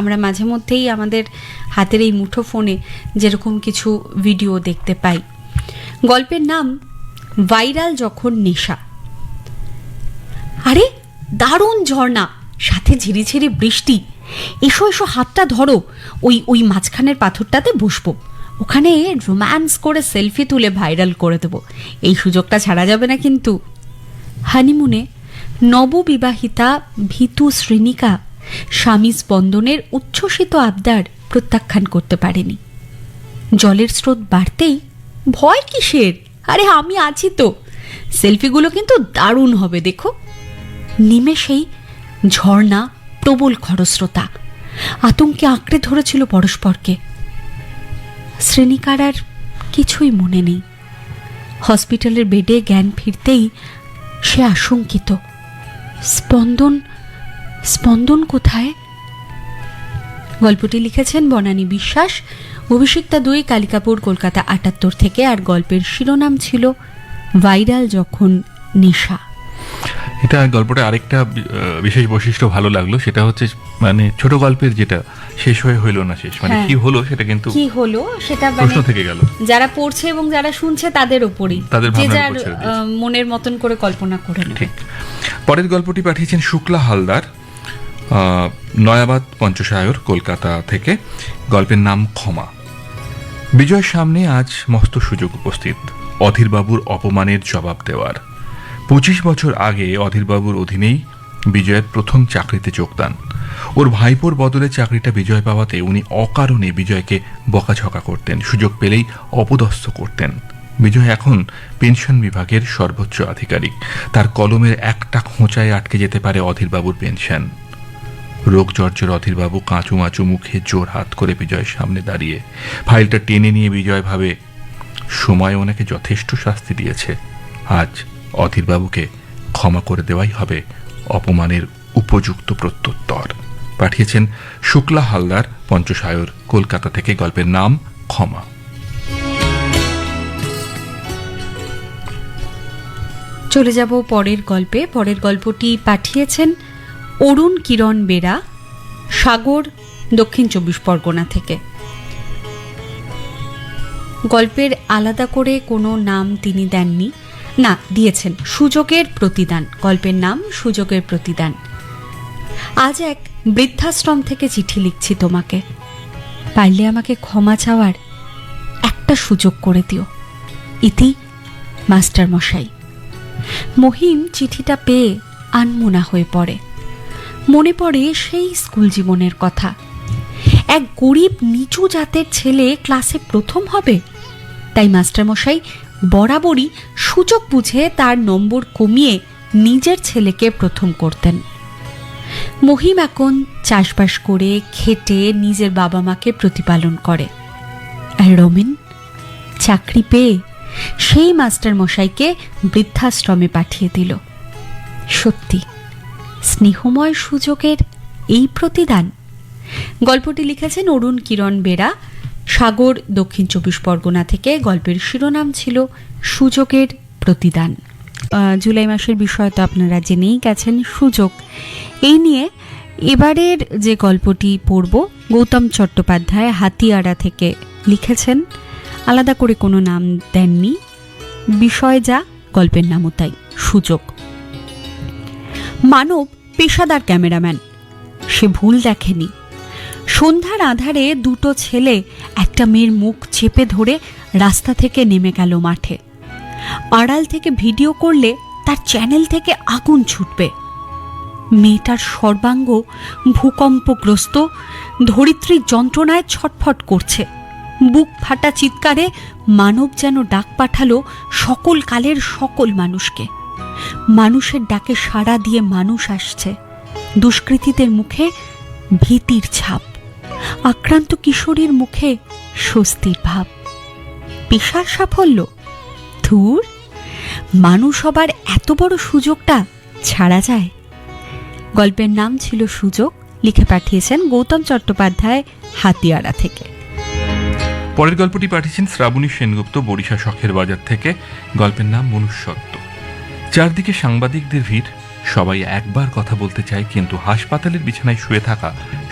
আমরা মাঝে মধ্যেই আমাদের হাতের এই মুঠো ফোনে যেরকম কিছু ভিডিও দেখতে পাই। গল্পের নাম ভাইরাল যখন নেশা। আরে দারুণ ঝর্ণা, সাথে ঝিরিঝিরি বৃষ্টি। এসো হাতটা ধরো, ওই মাঝখানের পাথরটাতে বসবো, ওখানে রোম্যান্স করে সেলফি তুলে ভাইরাল করে দেবো। এই সুযোগটা ছাড়া যাবে না কিন্তু। হানিমুনে নববিবাহিতা ভীতু শ্রেণিকা স্বামী স্পন্দনের উচ্ছ্বসিত আবদার প্রত্যাখ্যান করতে পারেনি। জলের স্রোত বাড়তেই ভয় কিসের, আরে আমি আছি তো, সেলফিগুলো কিন্তু দারুণ হবে দেখো। নিমেষেই ঝর্ণা, প্রবল খরস্রোতা আতঙ্কে আঁকড়ে ধরেছিল পরস্পরকে। শ্রেণিকার আর কিছুই মনে নেই। হসপিটালের বেডে জ্ঞান ফিরতেই সে আশঙ্কিত। স্পন্দন কোথায়? গল্পটি লিখেছেন বনানী বিশ্বাস, অভিষিক্তা 2, কালিকাপুর, কলকাতা 78 থেকে। আর গল্পের শিরোনাম ছিল ভাইরাল যখন নেশা। এটা গল্পটা আরেকটা বিশেষ বৈশিষ্ট্য ভালো লাগলো, সেটা হচ্ছে ছোট গল্পের যেটা শেষ হয়ে হইল না শেষ, কি হলো সেটা কিন্তু কি হলো সেটা প্রশ্ন থেকে গেল। যারা পড়ছে এবং যারা শুনছে তাদের উপরই, তাদের যে ভাবনার যার উপর ছেড়ে দিয়েছে। মনের মতন করে কল্পনা করে নেবে। ঠিক। পরের গল্পটি পাঠিয়েছেন শুক্লা হালদার, নয়াবাদ পঞ্চশায়র, কলকাতা থেকে। গল্পের নাম ক্ষমা। বিজয়ের সামনে আজ মস্ত সুযোগ উপস্থিত, অধীরবাবুর অপমানের জবাব দেওয়ার। 25 বছর আগে অধীরবাবুর অধীনেই বিজয়ের প্রথম চাকরিতে যোগদান। ওর ভাইপোর বদলে চাকরিটা বিজয় পাওয়াতে উনি অকারণে বিজয়কে বকাঝকা করতেন, সুযোগ পেলেই অপদস্থ করতেন। বিজয় এখন পেনশন বিভাগের সর্বোচ্চ আধিকারিক। তার কলমের একটা খোঁচায় আটকে যেতে পারে অধীরবাবুর পেনশন। রোগ জর্জর অধীরবাবু কাঁচুমাচু মুখে জোর হাত করে বিজয়ের সামনে দাঁড়িয়ে ফাইলটা টেনে নিয়ে বিজয় ভাবে সময় ওনাকে যথেষ্ট শাস্তি দিয়েছে, আজ অধীরবাবুকে ক্ষমা করে দেওয়াই হবে অপমানের উপযুক্ত প্রত্যুত্তর। পাঠিয়েছেন শুক্লা হালদার, পঞ্চসায়র, কলকাতা থেকে। গল্পের নাম ক্ষমা। চলে যাব পরের গল্পে। পরের গল্পটি পাঠিয়েছেন অরুণ কিরণ বেরা, সাগর, দক্ষিণ 24 পরগনা থেকে। গল্পের আলাদা করে কোনো নাম তিনি দেননি, না দিয়েছেন সুযোগের প্রতিদান। গল্পের নাম সুযোগের প্রতিদান। আজ এক বৃদ্ধাশ্রম থেকে চিঠি লিখছি তোমাকে। পারলে আমাকে ক্ষমা চাওয়ার একটা সুযোগ করে দিও। ইতি মাস্টার মশাই। মহিম চিঠিটা পেয়ে আনমনা হয়ে পড়ে। মনে পড়ে সেই স্কুল জীবনের কথা। এক গরিব নিচু জাতের ছেলে ক্লাসে প্রথম হবে, তাই মাস্টারমশাই বরাবরই সুযোগ বুঝে তার নম্বর কমিয়ে নিজের ছেলেকে প্রথম করতেন। মহিম এখন চাষবাস করে খেটে নিজের বাবা মাকে প্রতিপালন করে, আর রমেন চাকরি পেয়ে সেই মাস্টারমশাইকে বৃদ্ধাশ্রমে পাঠিয়ে দিল। সত্যি স্নেহময় সুযোগের এই প্রতিদান। গল্পটি লিখেছেন অরুণ কিরণ বেরা, সাগর, দক্ষিণ 24 পরগনা থেকে। গল্পের শিরোনাম ছিল সুযোগের প্রতিদান। জুলাই মাসের বিষয় তো আপনারা জেনেই গেছেন, সুযোগ। এই নিয়ে এবারের যে গল্পটি পড়ব, গৌতম চট্টোপাধ্যায় হাতিয়াড়া থেকে লিখেছেন। আলাদা করে কোনো নাম দেননি, বিষয় যা গল্পের নামও তাই, সুযোগ। মানব পেশাদার ক্যামেরাম্যান, সে ভুল দেখেনি। সন্ধ্যার আধারে দুটো ছেলে একটা মেয়ের মুখ চেপে ধরে রাস্তা থেকে নেমে গেল মাঠে। আড়াল থেকে ভিডিও করলে তার চ্যানেল থেকে আগুন ছুটবে। মেয়েটার সর্বাঙ্গ ভূকম্পগ্রস্ত, ধরিত্রীর যন্ত্রণায় ছটফট করছে। বুক ফাটা চিৎকারে মানব যেন ডাক পাঠালো সকল কালের সকল মানুষকে। মানুষের ডাকে সাড়া দিয়ে মানুষ আসছে। দুষ্কৃতীদের মুখে ভীতির ছাপ, আক্রান্ত কিশোরীর মুখে স্বস্তির ভাব। পেশার সাফল্য? ধুর, মানুষ হবার এত বড় সুযোগটা ছাড়া যায়? গল্পের নাম ছিল সুযোগ। লিখে পাঠিয়েছেন গৌতম চট্টোপাধ্যায় হাতিয়াড়া থেকে। পরের গল্পটি পাঠিয়েছেন শ্রাবণী সেনগুপ্ত, বরিশা শখের বাজার থেকে। গল্পের নাম মনুষ্যত্ব। চারদিকে সাংবাদিকদের ভিড়, সবাই একবার কথা বলতে চায়, কিন্তু হাসপাতালের বিছানায় শুয়ে থাকা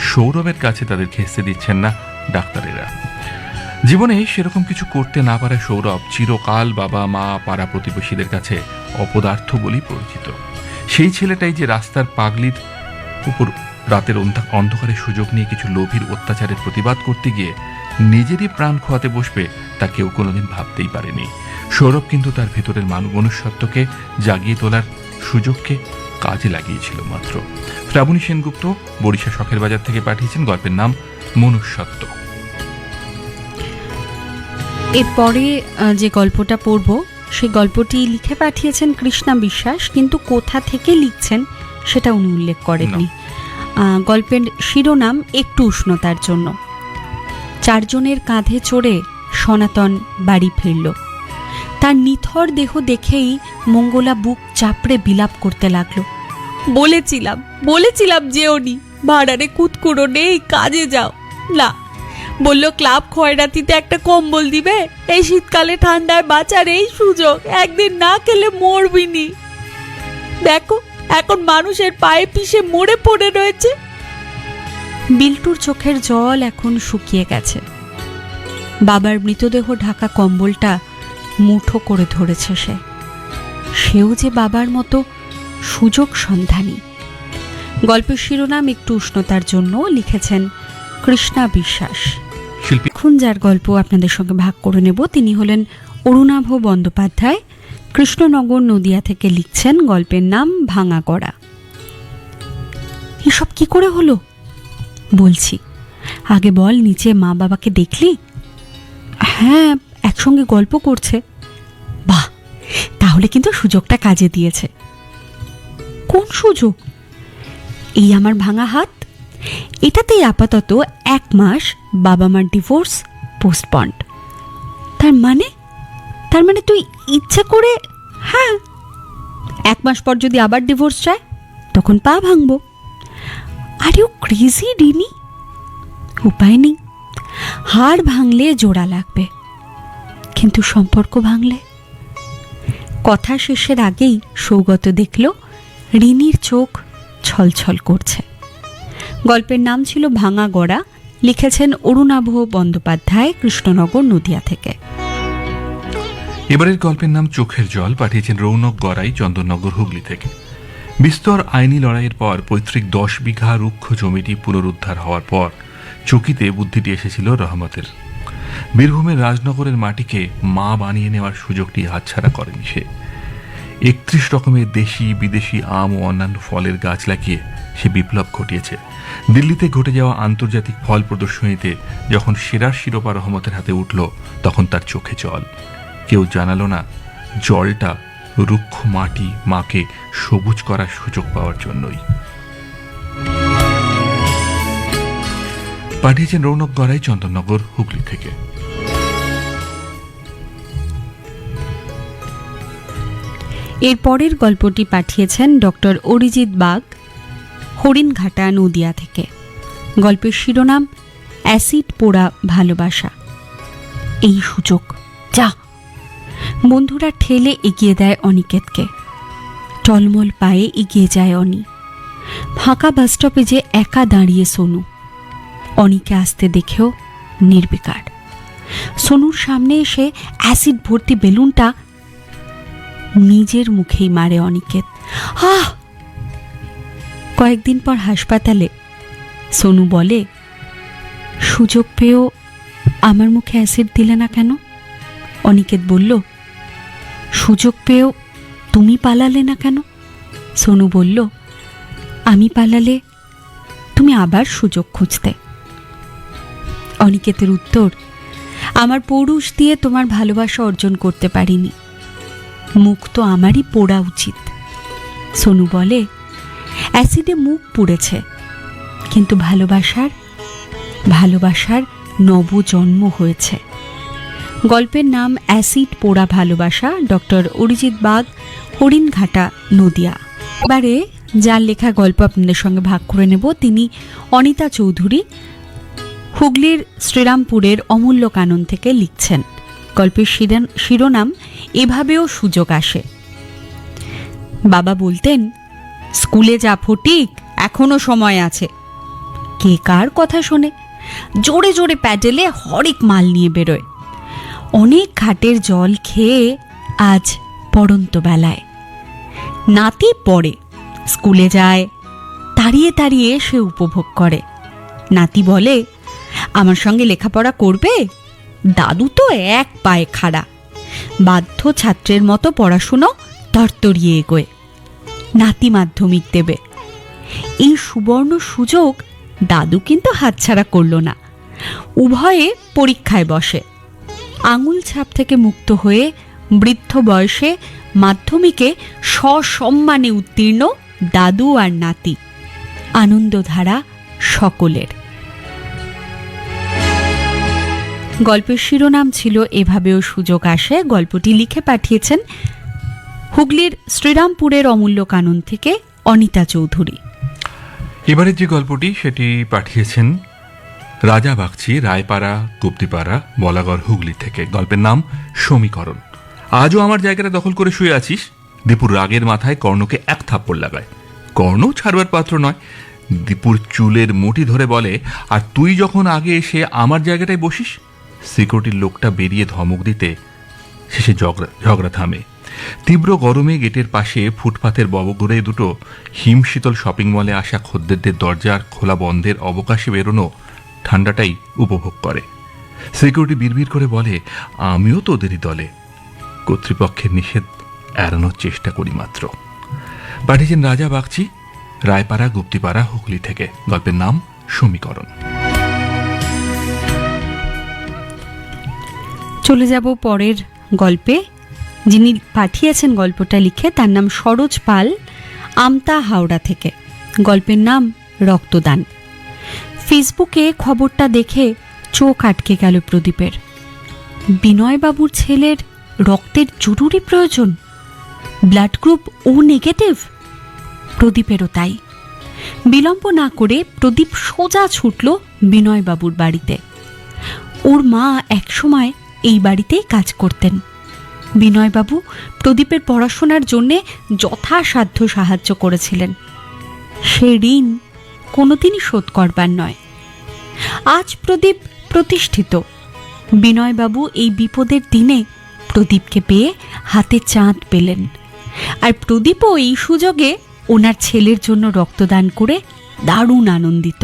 সৌরভের কাছে তাদের ঘেঁষতে দিচ্ছেন না ডাক্তারেরা। জীবনে সেরকম কিছু করতে না পারে সৌরভ চিরকাল বাবা মা পাড়া প্রতিবেশীদের কাছে অপদার্থ বলেই পরিচিত। সেই ছেলেটাই যে রাস্তার পাগলির উপর রাতের অন্ধকারে সুযোগ নিয়ে কিছু লোভীর অত্যাচারের প্রতিবাদ করতে গিয়ে নিজেরই প্রাণ খোয়াতে বসবে, তা কেউ কোনোদিন ভাবতেই পারেনি। সৌরভ কিন্তু তার ভেতরের মনুষ্যত্বকে জাগিয়ে তোলার সুযোগকে কাজে লাগিয়েছিল মাত্র। শ্রাবণী সেনগুপ্ত, বরিশা শখের বাজার থেকে পাঠিয়েছেন। গল্পের নাম মনুষ্যত্ব। এরপরে যে গল্পটা পড়ব, সেই গল্পটি লিখে পাঠিয়েছেন কৃষ্ণা বিশ্বাস, কিন্তু কোথা থেকে লিখছেন সেটা উনি উল্লেখ করেননি। গল্পের শিরোনাম একটু উষ্ণতার জন্য। চারজনের কাঁধে চড়ে সনাতন বাড়ি ফিরল। তার নিথর দেহ দেখেই মঙ্গলা বুক চাপড়ে বিলাপ করতে লাগলো। বলেছিলাম যেওনি, ভাড়ারে কুতকুড়ো নেই, কাজে যাও। না, বলল ক্লাব খয়রাতিতে একটা কম্বল দিবে, এই শীতকালে ঠান্ডায় বাঁচার এই সুযোগ, একদিন না খেলে মরবিনি। দেখো এখন মানুষের পায়ে পিষে মরে পড়ে রয়েছে। বিল্টুর চোখের জল এখন শুকিয়ে গেছে। বাবার মৃতদেহ ঢাকা কম্বলটা মুঠো করে ধরেছে সে। সেও যে বাবার মতো সুযোগ সন্ধানী। গল্পের শিরোনাম একটু উষ্ণতার জন্য, লিখেছেন কৃষ্ণা বিশ্বাস। এখন যার গল্প আপনাদের সঙ্গে ভাগ করে নেব, তিনি হলেন অরুণাভ বন্দ্যোপাধ্যায়, কৃষ্ণনগর নদিয়া থেকে লিখছেন। গল্পের নাম ভাঙা গড়া। এসব কি করে হলো? বলছি, আগে বল, নিচে মা বাবাকে দেখলি? হ্যাঁ, একসঙ্গে গল্প করছে। বাহ, তাহলে কিন্তু সুযোগটা কাজে দিয়েছে। কোন সুযোগ? এই আমার ভাঙা হাত, এটাতেই আপাতত 1 মাস বাবা মার ডিভোর্স পোস্টপন্ড। তার মানে তুই ইচ্ছা করে? হ্যাঁ, 1 মাস পর যদি আবার ডিভোর্স চায় তখন পা ভাঙবো। Are you crazy Rini? উপায় নেই, হাড় ভাঙলে জোড়া লাগবে, কিন্তু সম্পর্ক ভাঙলে? কথা শেষের আগেই সৌগত দেখল রিনির চোখ ছলছল করছে। গল্পের নাম ছিল ভাঙা গড়া, লিখেছেন অরুণাভ বন্দ্যোপাধ্যায়, কৃষ্ণনগর, নদিয়া থেকে। এবারের গল্পের নাম চোখের জল, পাঠিয়েছেন রৌনক গড়াই, চন্দননগর, হুগলি থেকে। বিস্তর আইনি লড়াইয়ের পর পৈতৃক 10 বিঘা রুক্ষ জমিটি পুনরুদ্ধার হওয়ার পর চকিতে বুদ্ধিটি এসেছিল রহমতের। বীরভূমের রাজনগরের মাটিকে মা বানিয়ে নেওয়ার সুযোগটি হাতছাড়া করেনি সে। 31 রকমের দেশি বিদেশি আম ও অন্যান্য ফলের গাছ লাগিয়ে সে বিপ্লব ঘটিয়েছে। দিল্লিতে ঘটে যাওয়া আন্তর্জাতিক ফল প্রদর্শনীতে যখন সেরার শিরোপা রহমতের হাতে উঠল, তখন তার চোখে জল। কেউ জানালো না জলটা রুক্ষ মাটি মাকে সবুজ করার সুযোগ পাওয়ার জন্যই। পাঠিয়েছেন রৌনক গড়াই, চন্দননগর, হুগলি থেকে। এর পরের গল্পটি পাঠিয়েছেন ডক্টর অরিজিৎ বাগ, হরিণঘাটা, নদিয়া থেকে। গল্পের শিরোনাম অ্যাসিড পোড়া ভালোবাসা। এই সুযোগ যা! বন্ধুরা ঠেলে এগিয়ে দেয় অনিকেতকে। টলমল পায়ে এগিয়ে যায় অনি। ফাঁকা বাসস্টপে যে একা দাঁড়িয়ে সোনু। অনিকে আসতে দেখেও নির্বিকার। সোনুর সামনে এসে অ্যাসিড ভর্তি বেলুনটা নিজের মুখেই মারে অনিকেত। আহ! কয়েকদিন পর হাসপাতালে সোনু বলে, সুযোগ পেয়েও আমার মুখে অ্যাসিড দিলে না কেন? অনিকেত বলল, সুযোগ পেয়েও তুমি পালালে না কেন? সোনু বলল, আমি পালালে তুমি আবার সুযোগ খুঁজতে। অনিকেতের উত্তর, আমার পৌরুষ দিয়ে তোমার ভালোবাসা অর্জন করতে পারিনি, মুখ তো আমারই পোড়া উচিত। সোনু বলে, অ্যাসিডে মুখ পুড়েছে, কিন্তু ভালোবাসার নবজন্ম হয়েছে। গল্পের নাম অ্যাসিড পোড়া ভালোবাসা, ডক্টর অরিজিৎ বাগ, হরিণঘাটা, নদিয়া। এবারে যার লেখা গল্প আপনাদের সঙ্গে ভাগ করে নেব, তিনি অনিতা চৌধুরী, হুগলির শ্রীরামপুরের অমূল্য কানন থেকে লিখছেন। গল্পের শিরোনাম এভাবেও সুযোগ আসে। বাবা বলতেন, স্কুলে যা ফটিক, এখনো সময় আছে। কে কার কথা শোনে? জোরে জোরে প্যাডেলে হরেক মাল নিয়ে বেরোয়। অনেক ঘাটের জল খেয়ে আজ পড়ন্ত বেলায় নাতি পড়ে, স্কুলে যায়, তাড়িয়ে তাড়িয়ে সে উপভোগ করে। নাতি বলে, আমার সঙ্গে লেখাপড়া করবে? দাদু তো এক পায়ে খাড়া, বাধ্য ছাত্রের মতো পড়াশুনো তরতরিয়ে এগোয়। নাতি মাধ্যমিক দেবে। এই সুবর্ণ সুযোগ দাদু কিন্তু হাতছাড়া করল না। উভয়ে পরীক্ষায় বসে। আঙুল ছাপ থেকে মুক্ত হয়ে বৃদ্ধ বয়সে মাধ্যমিকে সসম্মানে উত্তীর্ণ দাদু আর নাতি। আনন্দধারা সকলের। গল্পের শিরোনাম ছিল এভাবেও সুযোগ আসে। গল্পটি লিখে পাঠিয়েছেন হুগলির শ্রীরামপুরের অমূল্য কানন থেকে অনিতা চৌধুরী। এবারের যে গল্পটি সেটি পাঠিয়েছেন রাজা বাগচি, রায়পাড়া, গুপ্তিপাড়া, বলাগড়, হুগলি থেকে। গল্পের নাম সমীকরণ। আজও আমার জায়গাটা দখল করে শুয়ে আছিস। দীপুর রাগের মাথায় কর্ণকে এক থাপ্পড় লাগায়। কর্ণ ছাড়বার পাত্র নয়। দীপুর চুলের মুঠি ধরে বলে, আর তুই যখন আগে এসে আমার জায়গাটায় বসিস। সিকিউরিটির লোকটা বেরিয়ে ধমক দিতে শেষে ঝগড়া থামে। তীব্র গরমে গেটের পাশে ফুটপাথের ববগুড়ে দুটো হিমশীতল শপিং মলে আসা খদ্দেরদের দরজার খোলা বন্ধের অবকাশে বেরোনো ঠান্ডাটাই উপভোগ করে। সিকিউরিটি বিড়বিড় করে বলে, আমিও তো ওদেরই দলে। কর্তৃপক্ষের নিষেধ এড়ানোর চেষ্টা করি মাত্র। পাঠিয়েছেন রাজা বাগচি, রায়পাড়া, গুপ্তিপাড়া, হুগলি থেকে। গল্পের নাম সমীকরণ। চলে যাব পরের গল্পে। যিনি পাঠিয়েছেন গল্পটা লিখে, তার নাম সরোজ পাল, আমতা, হাওড়া থেকে। গল্পের নাম রক্তদান। ফেসবুকে খবরটা দেখে চোখ আটকে গেল প্রদীপের। বিনয়বাবুর ছেলের রক্তের জরুরি প্রয়োজন। ব্লাড গ্রুপ ও নেগেটিভ। প্রদীপেরও তাই। বিলম্ব না করে প্রদীপ সোজা ছুটল বিনয়বাবুর বাড়িতে। ওর মা একসময় এই বাড়িতেই কাজ করতেন। বিনয়বাবু প্রদীপের পড়াশোনার জন্যে যথাসাধ্য সাহায্য করেছিলেন। সে ঋণ কোনোদিনই শোধ করবার নয়। আজ প্রদীপ প্রতিষ্ঠিত। বিনয়বাবু এই বিপদের দিনে প্রদীপকে পেয়ে হাতে চাঁদ পেলেন, আর প্রদীপও এই সুযোগে ওনার ছেলের জন্য রক্তদান করে দারুণ আনন্দিত।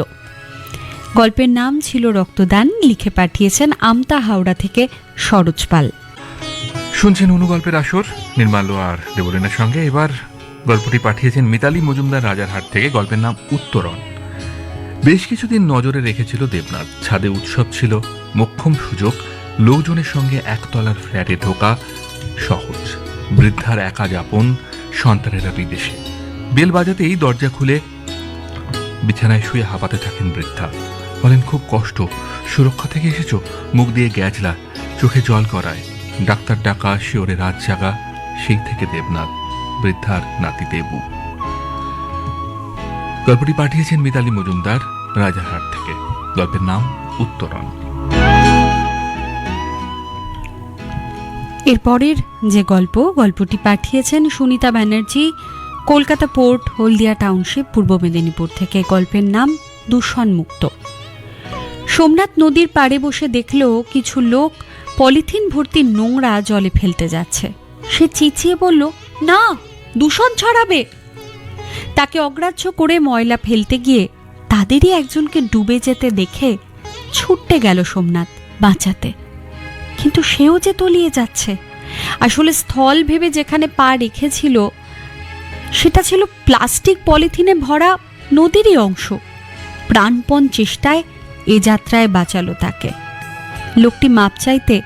গল্পের নাম ছিল রক্তদান। লিখে পাঠিয়েছেন আমতা হাওড়া থেকে সরোজ পাল। শুনছেন অনুগল্পের আসর নির্মাল্য আর দেবলীনার সঙ্গে। এবার গল্পটি পাঠিয়েছেন মিতালি মজুমদার রাজারহাট থেকে। গল্পের নাম উত্তরণ। বেশ কিছুদিন নজরে রেখেছিল দেবনাথ। ছাদে উৎসব ছিল, মোক্ষম সুযোগ। লোকজনের সঙ্গে একতলার ফ্ল্যাটে ঢোকা সহজ। বৃদ্ধার একা যাপন, সন্তানেরা বিদেশে। বেল বাজাতেই দরজা খুলে বিছানায় শুয়ে হাঁপাতে থাকেন বৃদ্ধা। বলেন, খুব কষ্ট। সুরক্ষা থেকে এসেছো? মুখ দিয়ে গ্যাজলা, চোখে জল গড়ায়। ডাক্তার ডাকা, শিওরে রাত জাগা। সেই থেকে দেবনাথ, বৃদ্ধার নাতি দেবু। গল্পটি পাঠিয়েছেন মিতালি মজুমদার রাজারহাট থেকে। গল্পের নাম উত্তরণ। এরপরের যে গল্পটি পাঠিয়েছেন সুনিতা ব্যানার্জি কলকাতা পোর্ট হলদিয়া টাউনশিপ, পূর্ব মেদিনীপুর থেকে। গল্পের নাম দূষণমুক্ত। সোমনাথ নদীর পাড়ে বসে দেখল কিছু লোক পলিথিন ভর্তি নোংরা জলে ফেলতে যাচ্ছে। সে চেঁচিয়ে বলল, না, দূষণ ছড়াবে। তাকে অগ্রাহ্য করে ময়লা ফেলতে গিয়ে তাদেরই একজনকে ডুবে যেতে দেখে ছুটতে গেল সোমনাথ বাঁচাতে। কিন্তু সেও যে তলিয়ে যাচ্ছে। আসলে স্থল ভেবে যেখানে পা রেখেছিল সেটা ছিল প্লাস্টিক পলিথিনে ভরা নদীরই অংশ। প্রাণপণ চেষ্টায় এ যাত্রায় বাঁচালো তাকে। লোকটি মাপ চাইতে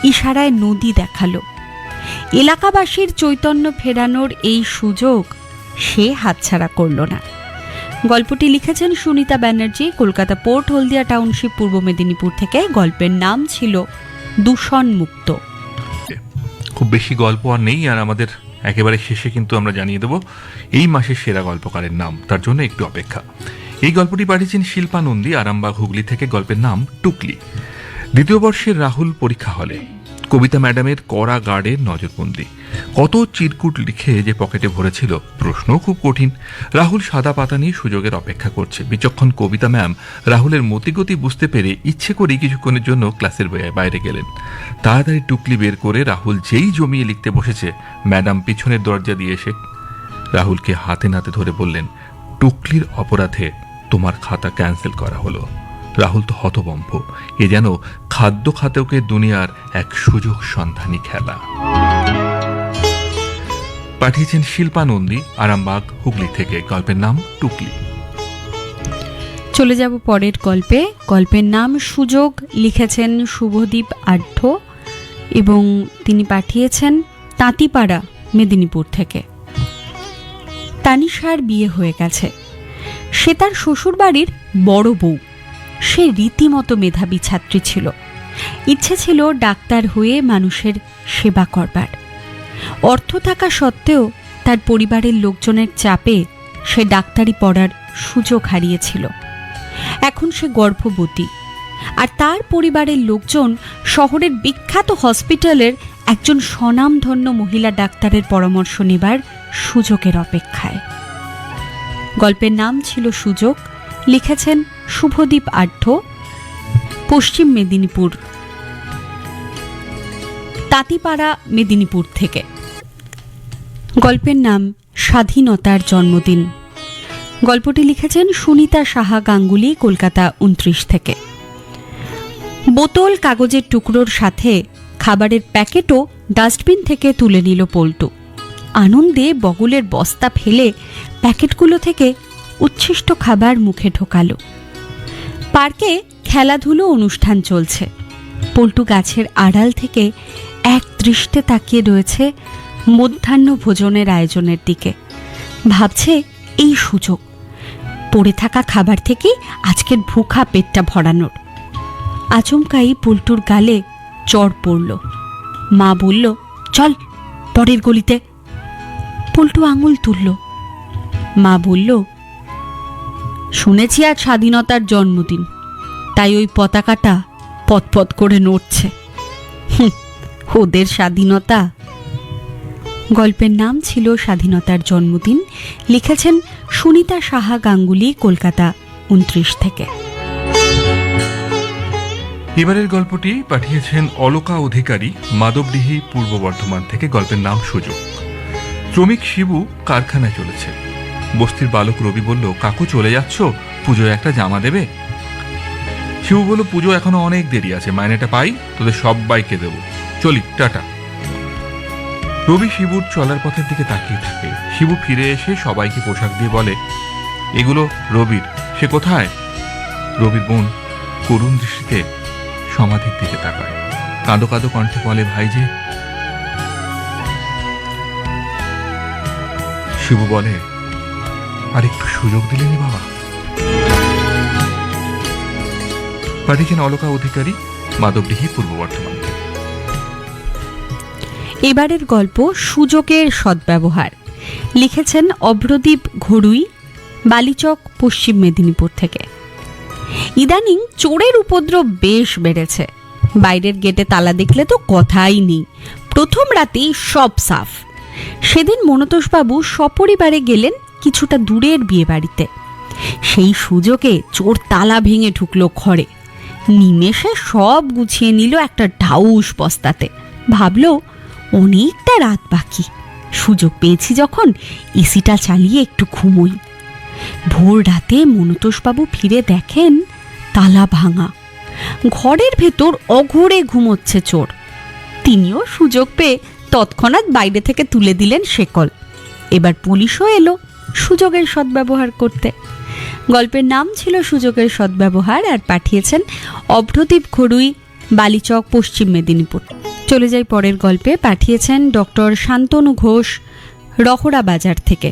ইশারায় নদী দেখালো। এলাকাবাসীর চৈতন্য ফেরানোর এই সুযোগ সে হাতছাড়া করল না। গল্পটি লিখেছেন সুনিতা ব্যানার্জি কলকাতা পোর্ট হলদিয়া টাউনশিপ, পূর্ব মেদিনীপুর থেকে। গল্পের নাম ছিল দূষণমুক্ত। খুব বেশি গল্প আর নেই, আর আমাদের একেবারে শেষে কিন্তু আমরা জানিয়ে দেব এই মাসের সেরা গল্পকারের নাম। তার জন্য একটু অপেক্ষা। এই গল্পটি পাঠিয়েছেন শিল্পা নন্দী আরামবাগ হুগলি থেকে। গল্পের নাম টুকলি। দ্বিতীয় বর্ষের রাহুল পরীক্ষা হলে। কবিতা ম্যাডামের কড়া গার্ডের নজরবন্দি। কত চিরকুট লিখে যে পকেটে ভরেছিল, প্রশ্নও খুব কঠিন। রাহুল সাদা পাতা নিয়ে সুযোগের অপেক্ষা করছে। বিচক্ষণ কবিতা ম্যাম রাহুলের মতিগতি বুঝতে পেরে ইচ্ছে করেই কিছুক্ষণের জন্য ক্লাসের বাইরে গেলেন। তাড়াতাড়ি টুকলি বের করে রাহুল যেই জমিয়ে লিখতে বসেছে, ম্যাডাম পিছনের দরজা দিয়ে এসে রাহুলকে হাতে নাতে ধরে বললেন, টুকলির অপরাধে তোমার খাতা ক্যান্সেল করা হলো। রাহুল তো হতবম্ব। এ যেন খাদ্য খাতকে দুনিয়ার এক সুযোগ সন্ধানী খেলা। পাঠিয়েছেন শিল্পা নন্দী আরামবাগ হুগলি থেকে। গল্পের নাম টুকলি। চলে যাব পরের গল্পে। গল্পের নাম সুযোগ। লিখেছেন শুভদীপ আঢ্য এবং তিনি পাঠিয়েছেন তাঁতিপাড়া, মেদিনীপুর থেকে। তানিশার বিয়ে হয়ে গেছে। সে তার শ্বশুরবাড়ির বড় বউ। সে রীতিমতো মেধাবী ছাত্রী ছিল। ইচ্ছে ছিল ডাক্তার হয়ে মানুষের সেবা করবার। অর্থ থাকা সত্ত্বেও তার পরিবারের লোকজনের চাপে সে ডাক্তারি পড়ার সুযোগ হারিয়েছিল। এখন সে গর্ভবতী, আর তার পরিবারের লোকজন শহরের বিখ্যাত হসপিটালের একজন স্বনামধন্য মহিলা ডাক্তারের পরামর্শ নেবার সুযোগের অপেক্ষায়। গল্পের নাম ছিল সুযোগ। লিখেছেন শুভদীপ আঢ্য, পশ্চিম মেদিনীপুর, তাঁতিপাড়া, মেদিনীপুর থেকে। গল্পের নাম স্বাধীনতার জন্মদিন। গল্পটি লিখেছেন সুনিতা সাহা গাঙ্গুলি, কলকাতা 29 থেকে। বোতল, কাগজের টুকরোর সাথে খাবারের প্যাকেটও ডাস্টবিন থেকে তুলে নিল পল্টু। আনন্দে বগলের বস্তা ফেলে প্যাকেটগুলো থেকে উচ্ছিষ্ট খাবার মুখে ঢোকালো। পার্কে খেলাধুলো অনুষ্ঠান চলছে। পল্টু গাছের আড়াল থেকে এক দৃষ্টে তাকিয়ে রয়েছে মধ্যাহ্ন ভোজনের আয়োজনের দিকে। ভাবছে এই সুযোগ পড়ে থাকা খাবার থেকেই আজকের ভুখা পেটটা ভরানোর। আচমকাই পল্টুর গালে চড় পড়ল। মা বলল, চল পরের গলিতে। পল্টু আঙুল তুলল। মা বলল, শুনেছি আজ স্বাধীনতার জন্মদিন, তাই ওই পতাকাটা পতপত করে নড়ছে। হুঁ, ওদের স্বাধীনতা। গল্পের নাম ছিল স্বাধীনতার জন্মদিন। লিখেছেন সুনিতা সাহা গাঙ্গুলি, কলকাতা 29 থেকে। এবারের গল্পটি পাঠিয়েছেন অলকা অধিকারী, মাধবডিহি, পূর্ব বর্ধমান থেকে। গল্পের নাম সুযোগ। শ্রমিক শিবু কারখানায় চলেছে। বস্তির বালক রবি বলল, কাকু চলে যাচ্ছ, পুজোয় একটা জামা দেবে? শিবু বলল, পুজো এখনো অনেক দেরি আছে, মাইনেটা পাই তোদের সবাইকে দেবো, চলি, টাটা। রবি শিবুর চলার পথের দিকে তাকিয়ে থাকে। শিবু ফিরে এসে সবাইকে পোশাক দিয়ে বলে, এগুলো রবির, সে কোথায়? রবির বোন করুণ দৃষ্টিতে সমাধির দিকে তাকায়, কাঁদো কাঁদো কণ্ঠে বলে, ভাই যে। শিবু বলে, আর একটু সুযোগ দিলেনি বাবা? পাঠিয়েছেন অলকা অধিকারী, মাধবডিহি, পূর্ব বর্ধমান। এবারের গল্প সুযোগের সদ্ব্যবহার। লিখেছেন অভ্রদীপ ঘড়ুই, বালিচক, পশ্চিম মেদিনীপুর থেকে। ইদানিং চোরের উপদ্রব বেশ বেড়েছে। বাইরের গেটে তালা দেখলে তো কথাই নেই, প্রথম রাতেই সব সাফ। সেদিন মনতোষবাবু সপরিবারে গেলেন কিছুটা দূরের বিয়ে বাড়িতে। সেই সুযোগে চোর তালা ভেঙে ঢুকলো ঘরে। নিমেষে সব গুছিয়ে নিল একটা ঢাউস বস্তাতে। ভাবল, অনেকটা রাত বাকি, সুযোগ পেয়েছি যখন এসিটা চালিয়ে একটু ঘুমোই। ভোর রাতে মনতোষবাবু ফিরে দেখেন তালা ভাঙা। ঘরের ভেতর অঘোরে ঘুমোচ্ছে চোর। তিনিও সুযোগ পেয়ে তৎক্ষণাৎ বাইরে থেকে তুলে দিলেন শেকল। এবার পুলিশও এলো সুযোগের সদ্ব্যবহার করতে। গল্পের নাম ছিল সুযোগের সদ্ব্যবহার, আর পাঠিয়েছেন অভ্রদীপ ঘড়ুই, বালিচক, পশ্চিম মেদিনীপুর। চলে যাই পরের গল্পে। পাঠিয়েছেন ডক্টর শান্তনু ঘোষ, রহরা বাজার থেকে।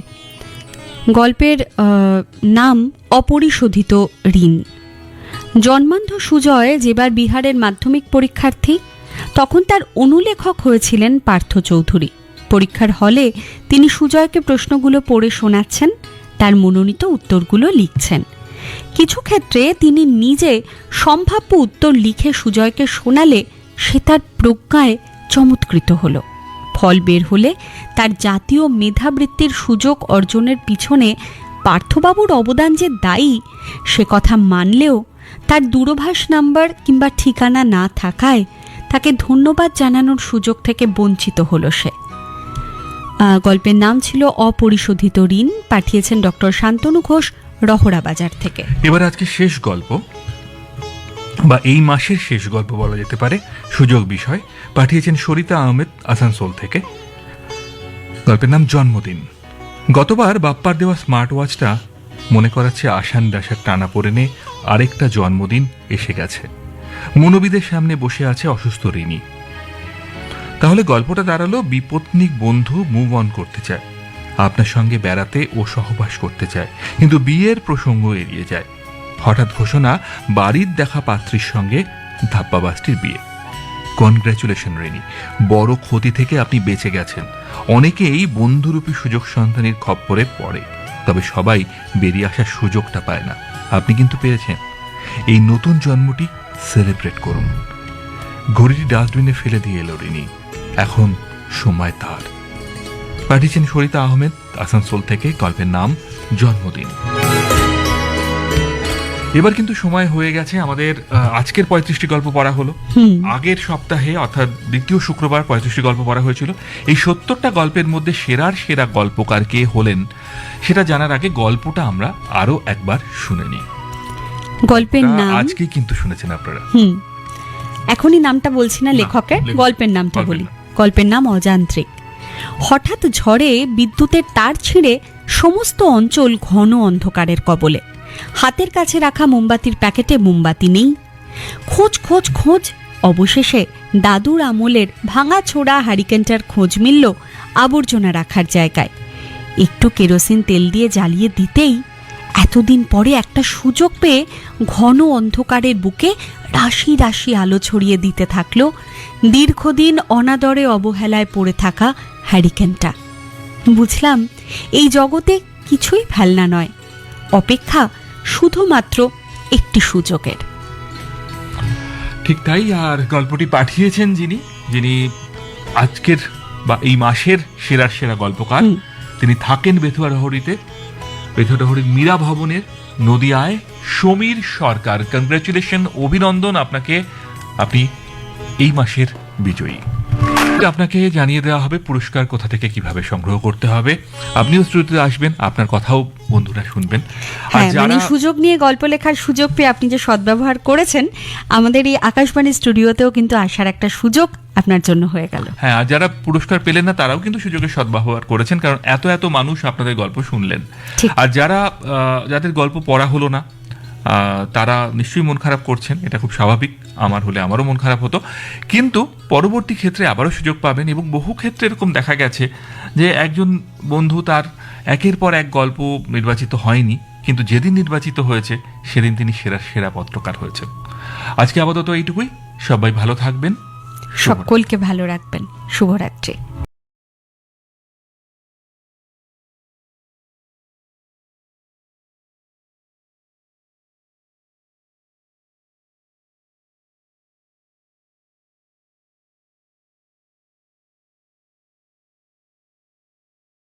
গল্পের নাম অপরিশোধিত ঋণ। জন্মান্ধ সুজয় যেবার বিহারের মাধ্যমিক পরীক্ষার্থী, তখন তার অনুলেখক হয়েছিলেন পার্থ চৌধুরী। পরীক্ষার হলে তিনি সুজয়কে প্রশ্নগুলো পড়ে শোনাচ্ছেন, তার মনোনীত উত্তরগুলো লিখছেন। কিছু ক্ষেত্রে তিনি নিজে সম্ভাব্য উত্তর লিখে সুজয়কে শোনালে সে তার প্রজ্ঞায় চমৎকৃত হল। ফল বের হলে তার জাতীয় মেধাবৃত্তির সুযোগ অর্জনের পিছনে পার্থবাবুর অবদান যে দায়ী সে কথা মানলেও তার দূরভাষ নাম্বার কিংবা ঠিকানা না থাকায় তাকে ধন্যবাদ জানানোর সুযোগ থেকে বঞ্চিত হল সে। গল্পের নাম ছিল অপরিশোধিত ঋণ। পাঠিয়েছেন ডক্টর শান্তনু ঘোষ, রহরা বাজার থেকে। এবার আজকে শেষ গল্প, বা এই মাসের শেষ গল্প বলা যেতে পারে, সুযোগ বিষয়। পাঠিয়েছেন সরিতা আহমেদ, আসানসোল থেকে। গল্পের নাম জন্মদিন। গতবার বাপ্পার দেওয়া স্মার্ট ওয়াচটা মনে করাচ্ছে আশান দাসার টানা পড়েনে আরেকটা জন্মদিন এসে গেছে। মনোবিদের সামনে বসে আছে অসুস্থ রিনি। তাহলে গল্পটা দাঁড়ালো, বিপত্নিক বন্ধু মুভ অন করতে চায়, আপনার সঙ্গে বেড়াতে ও সহবাস করতে চায়, কিন্তু বিয়ের প্রসঙ্গ এড়িয়ে যায়। হঠাৎ ঘোষণা, বাড়ির দেখা পাত্রীর সঙ্গে ধাপ্পাবাসটির বিয়ে। কনগ্র্যাচুলেশন রিনি, বড় ক্ষতি থেকে আপনি বেঁচে গেছেন। অনেকেই বন্ধুরূপী সুযোগ সন্তানের খপ্পরে পড়ে, তবে সবাই বেরিয়ে আসার সুযোগটা পায় না। আপনি কিন্তু পেরেছেন। এই নতুন জন্মটি সেলিব্রেট করুন। ঘড়িটি ডাস্টবিনে ফেলে দিয়ে এলো রিনি, এখন সময় তার। পাঠিয়েছেন সরিতা আহমেদ, আসানসোল থেকে। গল্পের নাম জন্মদিন। এবার কিন্তু সময় হয়ে গেছে আমাদের। আজকের 35টি গল্প পড়া হলো। আগের সপ্তাহে অর্থাৎ দ্বিতীয় শুক্রবার 35টি গল্প পড়া হয়েছিল। এই 70টা গল্পের মধ্যে সেরা গল্পকার কে হলেন সেটা জানার আগে গল্পটা আমরা আরো একবার শুনে নিই। গল্পের নাম আজকে কিন্তু শুনেছেন আপনারা। এখনই নামটা বলছি না লেখকের, গল্পের নামটা বলি। গল্পের নাম অযান্ত্রিক। হঠাৎ ঝড়ে বিদ্যুতের তার ছিঁড়ে সমস্ত অঞ্চল ঘন অন্ধকারের কবলে। হাতের কাছে রাখা মোমবাতির প্যাকেটে মোমবাতি নেই। খোঁজ খোঁজ খোঁজ, অবশেষে দাদুর আমলের ভাঙা ছোড়া হারিকেনটার খোঁজ মিলল আবর্জনা রাখার জায়গায়। একটু কেরোসিন তেল দিয়ে জ্বালিয়ে দিতেই এতদিন পরে একটা সুযোগ পেয়ে ঘন অন্ধকারের বুকে রাশি রাশি আলো ছড়িয়ে দিতে থাকলো দীর্ঘদিন অনাদরে অবহেলায় পড়ে থাকা হ্যারিকেনটা। বুঝলাম এই জগতে কিছুই ফেলনা নয়, অপেক্ষা শুধুমাত্র একটি সুযোগের। ঠিক তাই। আর গল্পটি পাঠিয়েছেন যিনি আজকের বা এই মাসের সেরার সেরা গল্পকার। তিনি থাকেন বেথুয়াডহরিতে, বেথুয়াডহরির মীরা ভবনের নদিয়ায়। সমীর সরকার, কংগ্রেচুলেশন, অভিনন্দন আপনাকে, আপনি এই মাসের বিজয়ী। আপনাকে জানিয়ে দেওয়া হবে পুরস্কার কোথা থেকে কিভাবে সংগ্রহ করতে হবে। আপনিও স্টুডিওতে আসবেন, আপনার কথাও বন্ধুরা শুনবেন। আর হ্যাঁ, মানে যারা সুযোগ নিয়ে গল্প লেখার সুযোগ পেয়ে আপনি যে সদ্ব্যবহার করেছেন, আমাদের এই আকাশবাণী স্টুডিওতেও কিন্তু আসার একটা সুযোগ আপনার জন্য হয়ে গেল। হ্যাঁ, আর যারা পুরস্কার পেলেন না তারাও কিন্তু সুযোগের সদ্ব্যবহার করেছেন, কারণ এত এত মানুষ আপনাদের গল্প শুনলেন। ঠিক। আর যাদের গল্প পড়া হলো না, তারা নিশ্চয়ই মন খারাপ করছেন, এটা খুব স্বাভাবিক। আমার হলে আমারও মন খারাপ হতো, কিন্তু পরবর্তী ক্ষেত্রে আবারও সুযোগ পাবেন। এবং বহু ক্ষেত্রে এরকম দেখা গেছে যে একজন বন্ধু তার একের পর এক গল্প নির্বাচিত হয়নি, কিন্তু যেদিন নির্বাচিত হয়েছে সেদিন তিনি সেরা পত্রকার হয়েছেন। আজকে আপাতত এইটুকুই। সবাই ভালো থাকবেন, সকলকে ভালো রাখবেন। শুভরাত্রি।